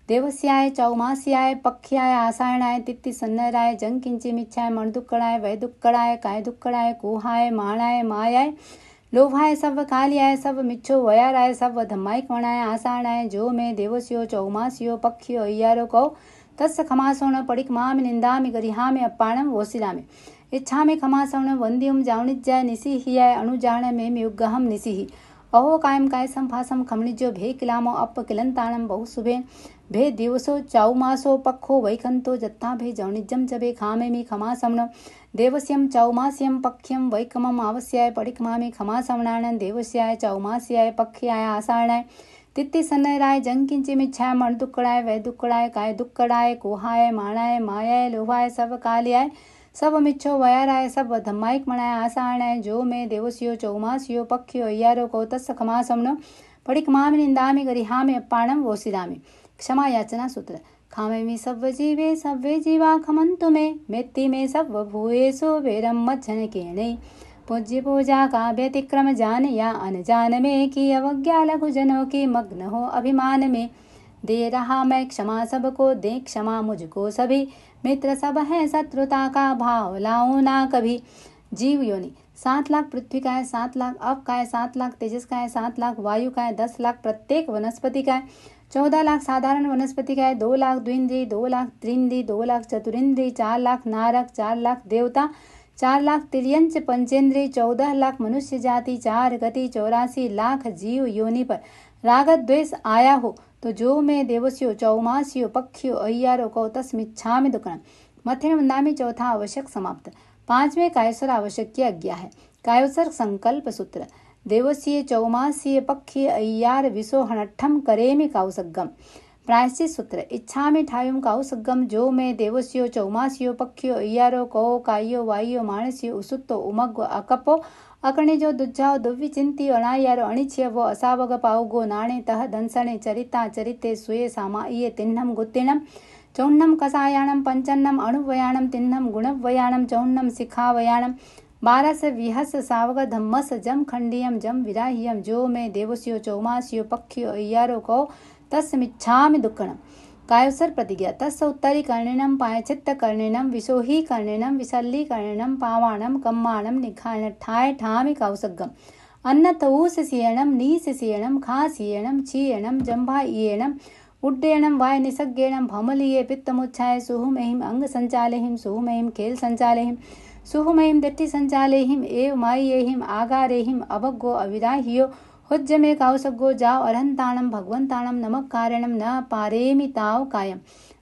देवस्याय चौमास्याय पक्ष्याय आसायणाय तित्ति सन्नराय जंकिंचिमिच्छाय मणदुक्कड़ाय वैदुक्कड़ाय कायदुक्कड़ाय कुहाय माणाय मायाय लोभाय सव कालियाय सव मिच्छो वयाराय सव धम्माइक मणाय आसायणाय। जो मे देवस्यो चौमास्यो पक्षियो अय्यारो कौ तस्य खमासोण पडिक्मामि निंदामि गरिहामि अप्पाणम वोसिलामि। इच्छामि खमासोण वंद्यम जावणिज्याय निसिहियाय अणुजाण मे म्युग्गहम निसिहि। अहो कायम काय संभासम खमनिजो भेकिलामो अपकिलंताणम बहुसुभेन भे दिवसो चौमासो पक्खो वैकंतो जत्ता भे जवणिजम जबे खामे मी खमा समणो। देवस्यम चौमास्यम पक्ष्यम वैकमम आवस्याय पडिक्मामि खमा समणानन। देवस्याय चौमास्याय पक्ष्याय आसारणाय तित्ति सन्नराय जंकिंचिमिच्छाय मणदुक्कड़ाय वैदुक्कड़ाय कायदुक्कड़ाय कुहाय माणाय मायाय लोभाय सव कालियाय सव मिच्छो वयाराय सव धम्माइक मणाय आसारणाय। जो मे देवस्यो चौमास्यो पक्षियो अय्यारो को तस्य खमा समणो पडिक्मामि निंदामि गरिहामि अप्पाणम वोसिलामि। क्षमा याचना सूत्र। खामे में सव्व जीवे सव्वे जीवा खमंतु में मेत्ति में सव्व भूयेषु वेरम मज्जन केणै। पूज्य पूजा का व्यतिक्रम जान या अनजान में, की अवज्ञा लघु जनों की मग्न हो अभिमान में। दे रहा मैं क्षमा सबको, दे क्षमा मुझको सभी। मित्र सब है शत्रुता का भाव लाओ ना कभी। जीव योनि 7 लाख पृथ्वी का है, 7 लाख अप का है, 7 लाख तेजस का है, 7 लाख वायु का है, 10 लाख प्रत्येक वनस्पति का है, 14 लाख साधारण वनस्पति का है, 2 लाख द्विंद्री, 2 लाख त्रिंद्री, 2 लाख चतुरिंद्री, 4 लाख नारक, 4 लाख देवता, 4 लाख तिर्यंच पंचेंद्री, 14 लाख मनुष्य जाति, 4 गति, 84 लाख जीव योनि पर रागत द्वेष आया हो तो जो मैं देवस्यो चौमासियो पक्षियो अय्यारो को तस्मिच्छामि दुक्कड़म। मथेन वंदामि चौथा आवश्यक समाप्त। 5वें कायस्वर आवश्यक की आज्ञा है। कायोत्सर्ग संकल्प सूत्र देवस्ये चौमासीय पक्षी अय्यार विसो हनठम करेमि काउसग्गम। प्रायश्चित सूत्र इच्छामि ठायुम काउसग्गम जो मैं देवस्यो चौमासियो पक्षियो अय्यारो कौ कायो वायो मानसियो उसुत्तो उमग्गो अकपो अकणिजो दुज्जाओ दुव्विचिंती अणायारो अणिच्यवो असावग पाउगो नाणे तह दंसणे चरिता चरिते सुये सामाइये तिन्नम गुत्तिणम चौन्नम कसायाणम पंचन्नम अणुवयाणम तिन्नम गुणवयाणम चौन्नम शिखावयाणम 12 विहस सावग धम्मस जम खंडियम जम विराह्यम जो मैं देवस्यो चौमासियो पक्षियो अय्यारो को तस्मिच्छामि दुक्कड़म। कायोत्सर्ग प्रतिज्ञा तस् उत्तरी कर्णिनम पायचित्त कर्णिनम विशोही कर्णिनम विशल्ली कर्णिनम पावाणम कम्माणम निखाण ठाय ठामि काउसग्गम। अन्नतऊस सियणम नीस सियणम खा सियणम चीयणम जंभा इयणम उड्डयनम वाय निसग्गेणम भमलिये पित्तमुच्छाय सुहुमहिम अंग संचालेहिम सुहुमहिम खेल संचालेहिम सुहुमहिम दिट्टि संचालेहिम एव मायेहिम आगारेहिम अभग्गो अविराह्यो हुज्जमे काउसग्गो जाओ अरहंताणम भगवंताणम नमक कारणम न पारेमि ताव कायम।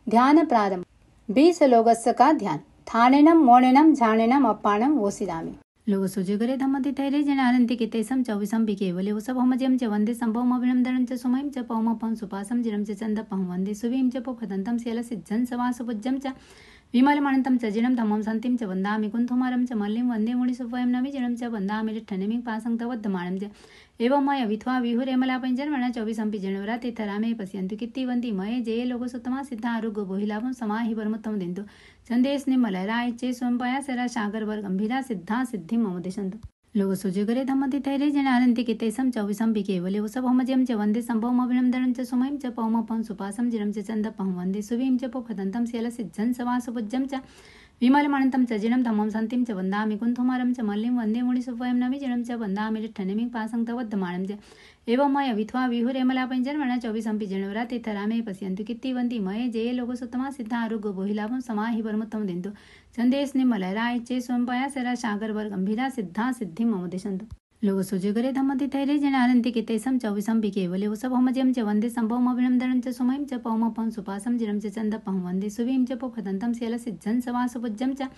ध्यान प्रारंभ। 20 लोगस्य का ध्यान। थानेनम मोणेनम झाणेनम अप्पाणम वोसिरामि। लोग सुजुगरे धम्मति तैरे जनारंति कितेसम चौविसम बिकेवले उसब हमजम च वंदे संभवम अभिनंदनं च सुमयम च पौमपं सुपासम जिरम च चंदपं वंदे सुवीम च पोफदंतं शैलसिज्जं सवासुपुज्जं च विमलमणन्तं च जिनं धम्मं सन्तिं च वन्दामि कुन्थुमारं च मल्लिं वन्दे मुनिसुवयं नमि जिनं च वन्दामि लिट्ठनिमिं पासं तवद्धमानं च एवं मय विथ्वा विहुरेमलापञ्जन्मणा चौविसंपि जनवरा तीर्थरामे पश्यन्तु कीर्तिवन्ति मये जये लोकसुत्तमा सिद्धा आरोग्य बोहिलाभं समाहि परमुत्तम दिन्तु चंदेश निमलराय चे स्वयंपया सरा सागर वर गंभीरा सिद्धा सिद्धि मम दिशन्तु। लोग सुजुगरे धम्मति तैरे जनारंति कितेसम चौविसम बिकेवले उसब हमजम च वंदे संभवम अभिनंदनं च सुमयं च पौमपं सुपासम जिरं च चंदपं वंदे सुवीं च पोफदन्तं शैलसिज्जं सवासुपुज्जं च विमलमणन्तं च जिनं धम्मं सन्तिं च वन्दामि कुन्थुमारं च मल्लिं वन्दे मुनिसुवयं नमि जिनं च वन्दामि लिट्ठनिमिं पासं तवद्धमानं च एवं मय विथ्वा विहुरेमलापञ्जन्मणा चौविसंपि जनवरा तीर्थरामे पश्यन्तु कीर्तिवन्ति मये जये लोकसुत्तमा सिद्धा आरोग्य बोहिलाभं समाहि परमुत्तम दिन्तु चंदेश निमलराय चे स्वयंपया सरा सागर वर गंभीरा सिद्धा सिद्धि मम दिशन्तु। लोग सुजुगरे धम्मति तैरे जनारंति कितेसम चौविसम बिकेवले उसब हमजम च वंदे संभवम अभिनंदनं च सुमयं च पौमपं सुपासम जिरं च चंदपं वंदे सुवीं च पोफदन्तं शैलसिज्जं सवासुपुज्जं च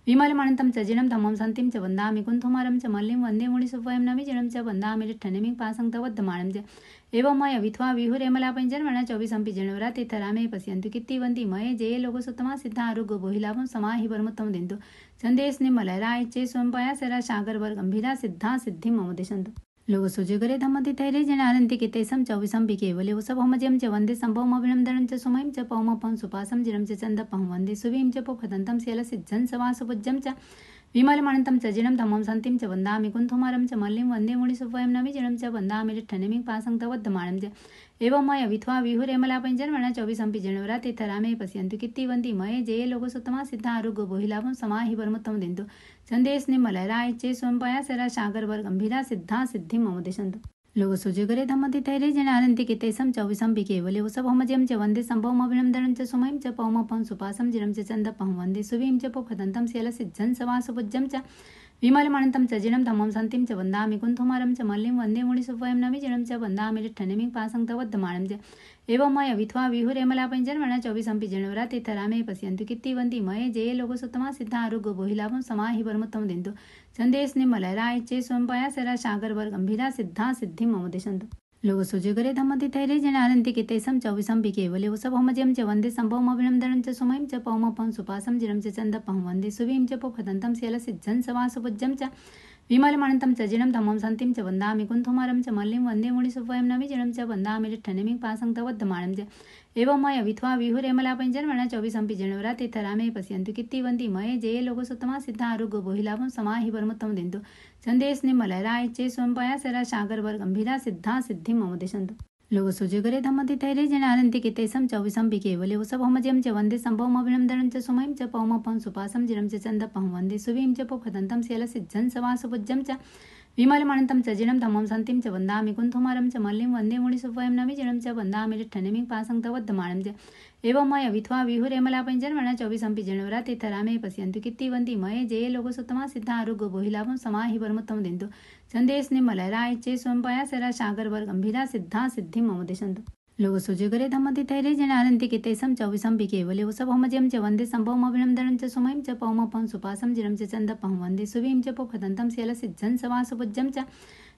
विमलमणन्तं च जिनं धम्मं सन्तिं च वन्दामि कुन्थुमारं च मल्लिं वन्दे मुनिसुवयं नमि जिनं च वन्दामि लिट्ठनिमिं पासं तवद्धमानं च एवं मय विथ्वा विहुरेमलापञ्जन्मणा चौविसंपि जनवरा तीर्थरामे पश्यन्तु कीर्तिवन्ति मये जये लोकसुत्तमा सिद्धा आरोग्य बोहिलाभं समाहि परमुत्तम दिन्तु चंदेश निमलराय चे स्वयंपया सरा सागर वर गंभीरा सिद्धा सिद्धि मम दिशन्तु। लोग सुजुगरे धम्मति तैरे जनारंति कितेसम चौविसम बिकेवले उसब हमजम च वंदे संभवम अभिनंदनं च सुमयं च पौमपं सुपासम जिरं च चंदपं वंदे सुवीं च पोफदन्तं शैलसिज्जं सवासुपुज्जं च विमलमणन्तं च जिनं धम्मं सन्तिं च वन्दामि कुन्थुमारं च मल्लिं वन्दे मुनिसुवयं नमि जिनं च वन्दामि लिट्ठनिमिं पासं तवद्धमानं च एवं मय विथ्वा विहुरेमलापञ्जन्मणा चौविसंपि जनवरा तीर्थरामे पश्यन्तु कीर्तिवन्ति मये जये लोकसुत्तमा सिद्धा आरोग्य बोहिलाभं समाहि परमुत्तम दिन्तु चंदेश निमलराय चे स्वयंपया सरा सागर वर गंभीरा सिद्धा सिद्धि मम दिशन्तु। लोग सुजुगरे धम्मति तैरे जनारंति कितेसम चौविसम बिकेवले उसब हमजम च वंदे संभवम अभिनंदनं च सुमयं च पौमपं सुपासम जिरं च चंदपं वंदे सुवीं च पोफदन्तं शैलसिज्जं सवासुपुज्जं च विमलमणन्तं च जिनं धम्मं सन्तिं च वन्दामि कुन्थुमारं च मल्लिं वन्दे मुनिसुवयं नमि जिनं च वन्दामि लिट्ठनिमिं पासं तवद्धमानं च एवं मय विथ्वा विहुरेमलापञ्जन्मणा चौविसंपि जनवरा तीर्थरामे पश्यन्तु कीर्तिवन्ति मये जये लोकसुत्तमा सिद्धा आरोग्य बोहिलाभं समाहि परमुत्तम दिन्तु चंदेश निमलराय चे स्वयंपया सरा सागर वर गंभीरा सिद्धा सिद्धि मम दिशन्तु। लोग सुजुगरे धम्मति तैरे जनारंति कितेसम चौविसम बिकेवले उसब हमजम च वंदे संभवम अभिनंदनं च सुमयं च पौमपं सुपासम जिरं च चंदपं वंदे सुवीं च पोफदन्तं शैलसिज्जं सवासुपुज्जं च विमलमणन्तं च जिनं धम्मं सन्तिं च वन्दामि कुन्थुमारं च मल्लिं वन्दे मुनिसुवयं नमि जिनं च वन्दामि लिट्ठनिमिं पासं तवद्धमानं च एवं मय विथ्वा विहुरेमलापञ्जन्मणा चौविसंपि जनवरा तीर्थरामे पश्यन्तु कीर्तिवन्ति मये जये लोकसुत्तमा सिद्धा आरोग्य बोहिलाभं समाहि परमुत्तम दिन्तु चंदेश निमलराय चे स्वयंपया सरा सागर वर गंभीरा सिद्धा सिद्धि मम दिशन्तु। लोकसुजगरे धम्मतिथैरे जनानन्ति कितेसं चौविसं केवले उसभमजं च वन्दे सम्भवमभिनन्दनं च सुमयं च पौमपं सुपासं जिरं च चन्दपं वन्दे सुवीं च पोफदन्तं शैलसिज्जं सवासुपुज्जं च विमलमणन्तं च जिनं धमं सन्तिं च वन्दामि कुन्थुमारं च मल्लिं वन्दे मुनिसुवयं नमि जिनं च वन्दामि लिट्ठनिमिं पासं तवद्दमाणं च एवं मय विथ्वा विहुरेमलापञ्जन्मणा चौविसंपि जनवरा तीर्थरामे पश्यन्तु कित्तिवन्ति मये जये लोकसुतमा सिद्धा आरोग्य बोहिलाभं समाहि वर्मुत्तम दिन्तु चन्देश निमलराय चे स्वयंपया सरा सागरवर गंभीरा सिद्धा सिद्धि मम दिशन्तु लोकसुजगरे धम्मतिथैरे जनानन्ति कितेसं चौविसंपि केवले उसभमजं च वन्दे सम्भवमभिनन्दनं च सुमयं च पौमपं सुपासं जिरं च चन्दपं वन्दे सुवीं च पोफदन्तं शैलसिज्जं सवासुपुज्जं च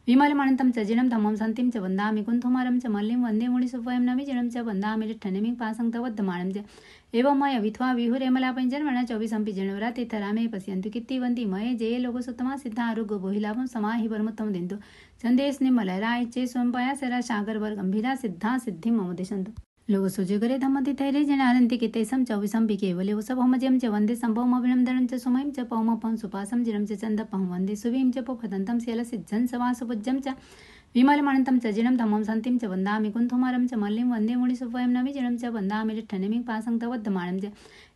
विमलमणन्तं च जिनं धमं सन्तिं च वन्दामि कुन्थुमारं च मल्लिं वन्दे मुनिसुवयं नमि जिनं च वन्दामि लिट्ठनिमिं पासं तवद्दमाणं च एवं मय विथ्वा विहुरेमलापञ्जन्मणा चौविसंपि जनवरा तीर्थरामे पश्यन्तु कित्तिवन्ति मये जये लोकसुतमा सिद्धा आरोग्य बोहिलाभं समाहि वर्मुत्तम दिन्तु चन्देश निमलराय चे स्वयंपया सरा सागरवर गंभीरा सिद्धा सिद्धि मम दिशन्तु लोकसुजगरे धम्मतिथैरे जनानन्ति कितेसं चौविसंपि केवले उसभमजं च वन्दे सम्भवमभिनन्दनं च सुमयं च पौमपं सुपासं जिरं च चन्दपं वन्दे सुवीं च पोफदन्तं शैलसिज्जं सवासुपुज्जं च विमलमणन्तं च जिनं धमं सन्तिं च वन्दामि कुन्थुमारं च मल्लिं वन्दे मुनिसुवयं नमि जिनं च वन्दामि लिट्ठनिमिं पासं तवद्दमाणं च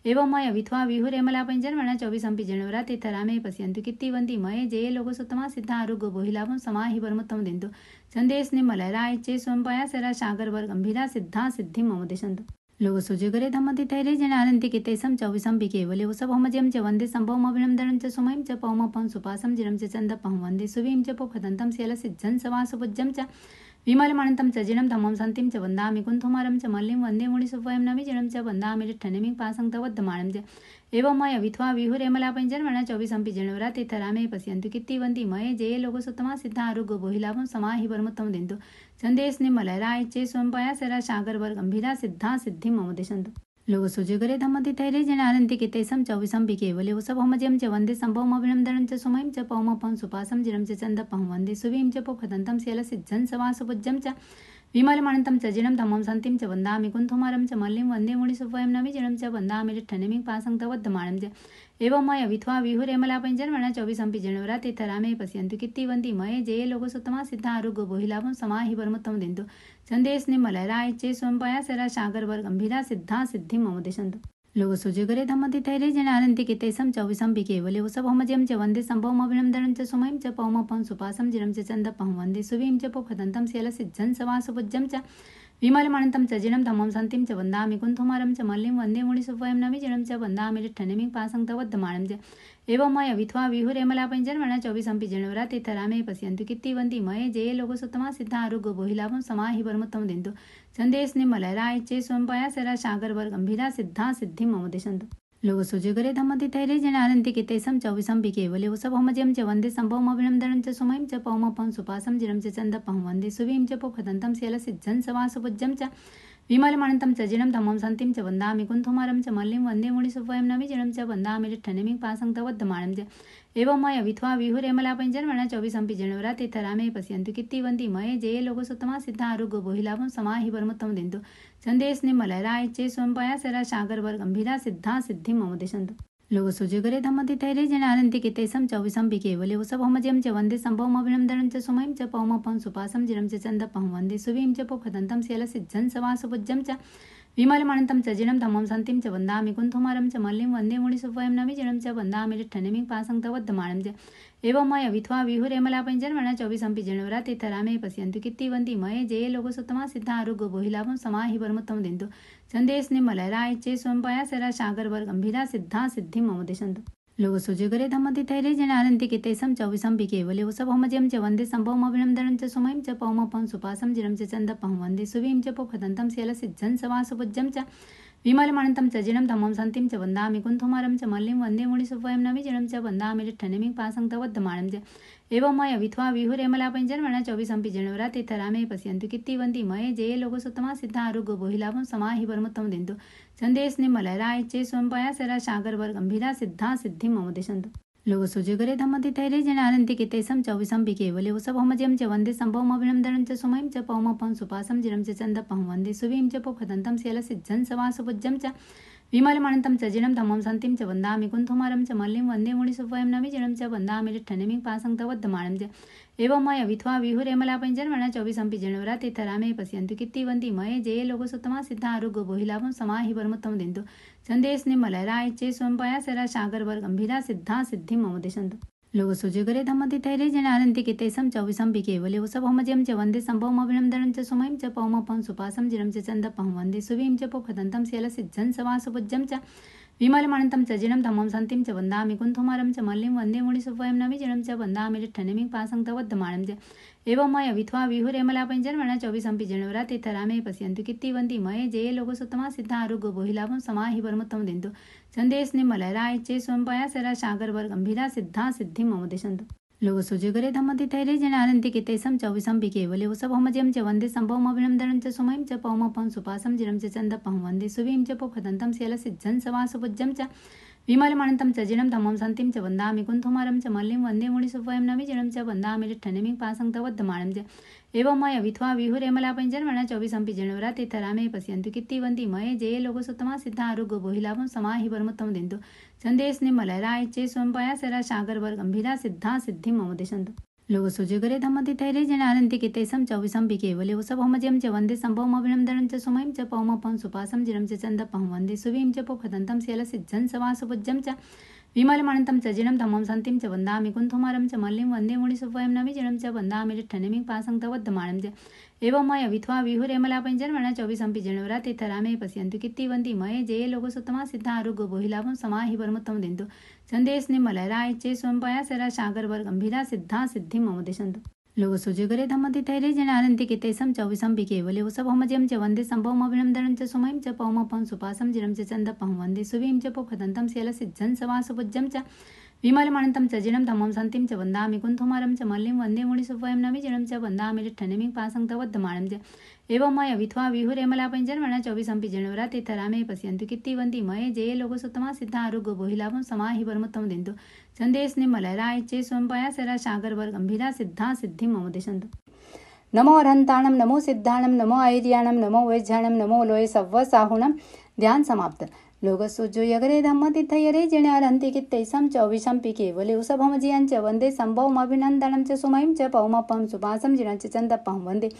एवं मय विथ्वा विहुरेमलापञ्जन्मणा चौविसंपि जनवरा तीर्थरामे पश्यन्तु कित्तिवन्ति मये जये लोकसुतमा सिद्धा आरोग्य बोहिलाभं समाहि वर्मुत्तम दिन्तु चन्देश निमलराय चे स्वयंपया सरा सागरवर गंभीरा सिद्धा सिद्धि मम दिशन्तु लोकसुजगरे धम्मतिथैरे जनानन्ति कितेसं चौविसंपि केवले उसभमजं च वन्दे सम्भवमभिनन्दनं च सुमयं च पौमपं सुपासं जिरं च चन्दपं वन्दे सुवीं च पोफदन्तं शैलसिज्जं सवासुपुज्जं च विमलमणन्तं च जिनं धमं सन्तिं च वन्दामि कुन्थुमारं च मल्लिं वन्दे मुनिसुवयं नमि जिनं च वन्दामि लिट्ठनिमिं पासं तवद्दमाणं च एवं मय विथ्वा विहुरेमलापञ्जन्मणा चौविसंपि जनवरा तीर्थरामे पश्यन्तु कित्तिवन्ति मये जये लोकसुतमा सिद्धा आरोग्य बोहिलाभं समाहि वर्मुत्तम दिन्तु चन्देश निमलराय चे स्वयंपया सरा सागरवर गंभीरा सिद्धा सिद्धि मम दिशन्तु लोकसुजगरे धम्मतिथैरे जनानन्ति कितेसं चौविसंपि केवले उसभमजं च वन्दे सम्भवमभिनन्दनं च सुमयं च पौमपं सुपासं जिरं च चन्दपं वन्दे सुवीं च पोफदन्तं शैलसिज्जं सवासुपुज्जं च विमलमणन्तं च जिनं धमं सन्तिं च वन्दामि कुन्थुमारं च मल्लिं वन्दे मुनिसुवयं नमि जिनं च वन्दामि लिट्ठनिमिं पासं तवद्दमाणं च एवं मय विथ्वा विहुरेमलापञ्जन्मणा चौविसंपि जनवरा तीर्थरामे पश्यन्तु कित्तिवन्ति मये जये लोकसुतमा सिद्धा आरोग्य बोहिलाभं समाहि वर्मुत्तम दिन्तु चन्देश निमलराय चे स्वयंपया सरा सागरवर गंभीरा सिद्धा सिद्धि मम दिशन्तु लोकसुजगरे धम्मतिथैरे जनानन्ति कितेसं चौविसंपि केवले उसभमजं च वन्दे सम्भवमभिनन्दनं च सुमयं च पौमपं सुपासं जिरं च चन्दपं वन्दे सुवीं च पोफदन्तं शैलसिज्जं सवासुपुज्जं च विमलमणन्तं च जिनं धमं सन्तिं च वन्दामि कुन्थुमारं च मल्लिं वन्दे मुनिसुवयं नमि जिनं च वन्दामि लिट्ठनिमिं पासं तवद्दमाणं च एवं मय विथ्वा विहुरेमलापञ्जन्मणा चौविसंपि जनवरा तीर्थरामे पश्यन्तु कित्तिवन्ति मये जये लोकसुतमा सिद्धा आरोग्य बोहिलाभं समाहि वर्मुत्तम दिन्तु चन्देश निमलराय चे स्वयंपया सरा सागरवर गंभीरा सिद्धा सिद्धि मम दिशन्तु लोकसुजगरे धम्मतिथैरे जनानन्ति कितेसं चौविसंपि केवले उसभमजं च वन्दे सम्भवमभिनन्दनं च सुमयं च पौमपं सुपासं जिरं च चन्दपं वन्दे सुवीं च पोफदन्तं शैलसिज्जं सवासुपुज्जं च विमलमणन्तं च जिनं धमं सन्तिं च वन्दामि कुन्थुमारं च मल्लिं वन्दे मुनिसुवयं नमि जिनं च वन्दामि लिट्ठनिमिं पासं तवद्दमाणं च एवं मय विथ्वा विहुरेमलापञ्जन्मणा चौविसंपि जनवरा तीर्थरामे पश्यन्तु कित्तिवन्ति मये जये लोकसुतमा सिद्धा आरोग्य बोहिलाभं समाहि वर्मुत्तम दिन्तु चन्देश निमलराय चे स्वयंपया सरा सागरवर गंभीरा सिद्धा सिद्धि मम दिशन्तु लोकसुजगरे धम्मतिथैरे जनानन्ति कितेसं चौविसंपि केवले उसभमजं च वन्दे सम्भवमभिनन्दनं च सुमयं च पौमपं सुपासं जिरं च चन्दपं वन्दे सुवीं च पोफदन्तं शैलसिज्जं सवासुपुज्जं च विमलमणन्तं च जिनं धमं सन्तिं च वन्दामि कुन्थुमारं च मल्लिं वन्दे मुनिसुवयं नमि जिनं च वन्दामि लिट्ठनिमिं पासं तवद्दमाणं च एवं मय विथ्वा विहुरेमलापञ्जन्मणा चौविसंपि जनवरा तीर्थरामे पश्यन्तु कित्तिवन्ति मये जये लोकसुतमा सिद्धा आरोग्य बोहिलाभं समाहि वर्मुत्तम दिन्तु चन्देश निमलराय चे स्वयंपया सरा सागरवर गंभीरा सिद्धा सिद्धि मम दिशन्तु लोकसुजगरे धम्मतिथैरे जनानन्ति कितेसं चौविसंपि केवले उसभमजं च वन्दे सम्भवमभिनन्दनं च सुमयं च पौमपं सुपासं जिरं च चन्दपं वन्दे सुवीं च पोफदन्तं शैलसिज्जं सवासुपुज्जं च विमलमणन्तं च जिनं धमं सन्तिं च वन्दामि कुन्थुमारं च मल्लिं वन्दे मुनिसुवयं नमि जिनं च वन्दामि लिट्ठनिमिं पासं तवद्दमाणं च एवं मय विथ्वा विहुरेमलापञ्जन्मणा चौविसंपि जनवरा तीर्थरामे पश्यन्तु कित्तिवन्ति मये जये लोकसुतमा सिद्धा आरोग्य बोहिलाभं समाहि वर्मुत्तम दिन्तु चन्देश निमलराय चे स्वयंपया सरा सागरवर गंभीरा सिद्धा सिद्धि मम दिशन्तु लोकसुजगरे धम्मतिथैरे जनानन्ति कितेसं चौविसंपि केवले उसभमजं च वन्दे सम्भवमभिनन्दनं च सुमयं च पौमपं सुपासं जिरं च चन्दपं वन्दे सुवीं च पोफदन्तं शैलसिज्जं सवासुपुज्जं च विमलमणन्तं च जिनं धमं सन्तिं च वन्दामि कुन्थुमारं च मल्लिं वन्दे मुनिसुवयं नमि जिनं च वन्दामि लिट्ठनिमिं पासं तवद्दमाणं च एवं मय विथ्वा विहुरेमला पंचर्मण 24 जनवरा तीर्थरामे पश्यन्तु कीर्तिवन्ति मये जये लोकसुत्तमा सिद्धा आरोग्य बोहिलाभं समाहि वर्मोत्तम दिन्तु चन्देश निमलराय चे स्वयंपया सरा सागर वर गंभीरा सिद्धा सिद्धि मम दिशन्तु लोग सुजगरे धम्मति तैरे जनारन्ति कितेसं 24 केवले उसभमजं च वन्दे सम्भवमभिनन्दनं च सुमयं च पौमपं सुपासं जिनं च चन्दपं वन्दे सुवीं च पोफदन्तं शैलसिद्धं सवासुपुज्जं च विमलमणन्तं च जिनं धम्मं सन्तिं च वन्दामि कुन्थुमारं च मल्लिं वन्दे मुनिसुवयं नमि जिनं च वन्दामि लिट्ठनिमिं पासं तवद्धमानं च एवं मय विथ्वा विहुरेमला पंचर्मण 24 जनवरा तीर्थरामे पश्यन्तु कीर्तिवन्ति मये जये लोकसुत्तमा सिद्धा आरोग्य बोहिलाभं समाहि वर्मोत्तम दिन्तु चन्देश निमलराय चे स्वयंपया सरा सागर वर गंभीरा सिद्धा सिद्धि मम दिशन्तु लोग सुजगरे धम्मति तैरे जनारन्ति कितेसं 24 केवले उसभमजं च वन्दे सम्भवमभिनन्दनं च सुमयं च पौमपं सुपासं जिनं च चन्दपं वन्दे सुवीं च पोफदन्तं शैलसिद्धं सवासुपुज्जं च विमलमणन्तं च जिनं धम्मं सन्तिं च वन्दामि कुन्थुमारं च मल्लिं वन्दे मुनिसुवयं नमि जिनं च वन्दामि लिट्ठनिमिं पासं तवद्धमानं च एवं मय विथ्वा विहुरेमला पंचर्मण 24 जनवरा तीर्थरामे पश्यन्तु कीर्तिवन्ति मये जये लोकसुत्तमा सिद्धा आरोग्य बोहिलाभं समाहि वर्मोत्तम दिन्तु चन्देश निमलराय चे स्वयंपया सरा सागर वर गंभीरा सिद्धा सिद्धि मम दिशन्तु लोग सुजगरे धम्मति तैरे जनारन्ति कितेसं 24 केवले उसभमजं च वन्दे सम्भवमभिनन्दनं च सुमयं च पौमपं सुपासं जिनं च चन्दपं वन्दे सुवीं च पोफदन्तं शैलसिद्धं सवासुपुज्जं च विमलमणन्तं च जिनं धम्मं सन्तिं च वन्दामि कुन्थुमारं च मल्लिं वन्दे मुनिसुवयं नमि जिनं च वन्दामि लिट्ठनिमिं पासं तवद्धमानं च एवं मय विथ्वा विहुरेमला पंचर्मण 24 जनवरा तीर्थरामे पश्यन्तु कीर्तिवन्ति मये जये लोकसुत्तमा सिद्धा आरोग्य बोहिलाभं समाहि वर्मोत्तम दिन्तु चन्देश निमलराय चे स्वयंपया सरा सागर वर गंभीरा सिद्धा सिद्धि मम दिशन्तु लोग सुजगरे धम्मति तैरे जनारन्ति कितेसं 24 केवले उसभमजं च वन्दे सम्भवमभिनन्दनं च सुमयं च पौमपं सुपासं जिनं च चन्दपं वन्दे सुवीं च पोफदन्तं शैलसिद्धं सवासुपुज्जं च विमलमणन्तं च जिनं धम्मं सन्तिं च वन्दामि कुन्थुमारं च मल्लिं वन्दे मुनिसुवयं नमि जिनं च वन्दामि लिट्ठनिमिं पासं तवद्धमानं च एवं मय विथ्वा विहुरेमला पंचर्मण 24 जनवरा तीर्थरामे पश्यन्तु कीर्तिवन्ति मये जये लोकसुत्तमा सिद्धा आरोग्य बोहिलाभं समाहि वर्मोत्तम दिन्तु चन्देश निमलराय चे स्वयंपया सरा सागर वर गंभीरा सिद्धा सिद्धि मम दिशन्तु नमो अरहन्ताणं नमो सिद्धाणं नमो ऐर्याणं नमो वैज्झाणं नमो लोये सव्व साहुणं ध्यान समाप्त लोगसुजोयगरे धम्मतिथयरे जनारन्ति कित्तैसं 24 केवले उसभमजियं च वन्दे सम्भवमभिनन्दनं च सुमयं च पौमपं सुपासं जिनं च चन्दपं वन्दे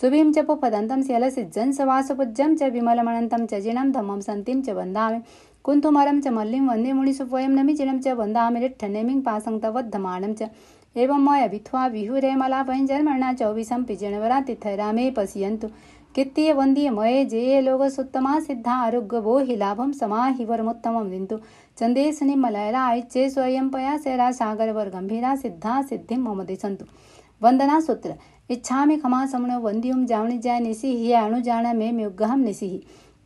सुवीं च पोफदन्तं शैलसिद्धं सवासुपुज्जं च विमलमणन्तं च जिनं धम्मं सन्तिं च वन्दामि कुन्थुमारं च मल्लिं वन्दे मुनिसुवयं नमि जिनं च वन्दामि लिट्ठनिमिं पासं तवद्धमानं च एवं मय विथ्वा विहुरेमला पंचर्मण 24 जनवरा तीर्थरामे पश्यन्तु कीर्तिय वन्दे मये जये लोकसुत्तमा सिद्धा आरोग्य बोहिलाभं समाहि वर्मोत्तमं दिन्तु चन्देश निमलराय चे स्वयंपया सरा सागर वर गंभीरा सिद्धा सिद्धिं मम दिशन्तु वन्दना सूत्र इच्छामि क्षमा समनो वन्द्युं जावणिजाय निशिहि अणुजान मे म्युग्गहं निशिहि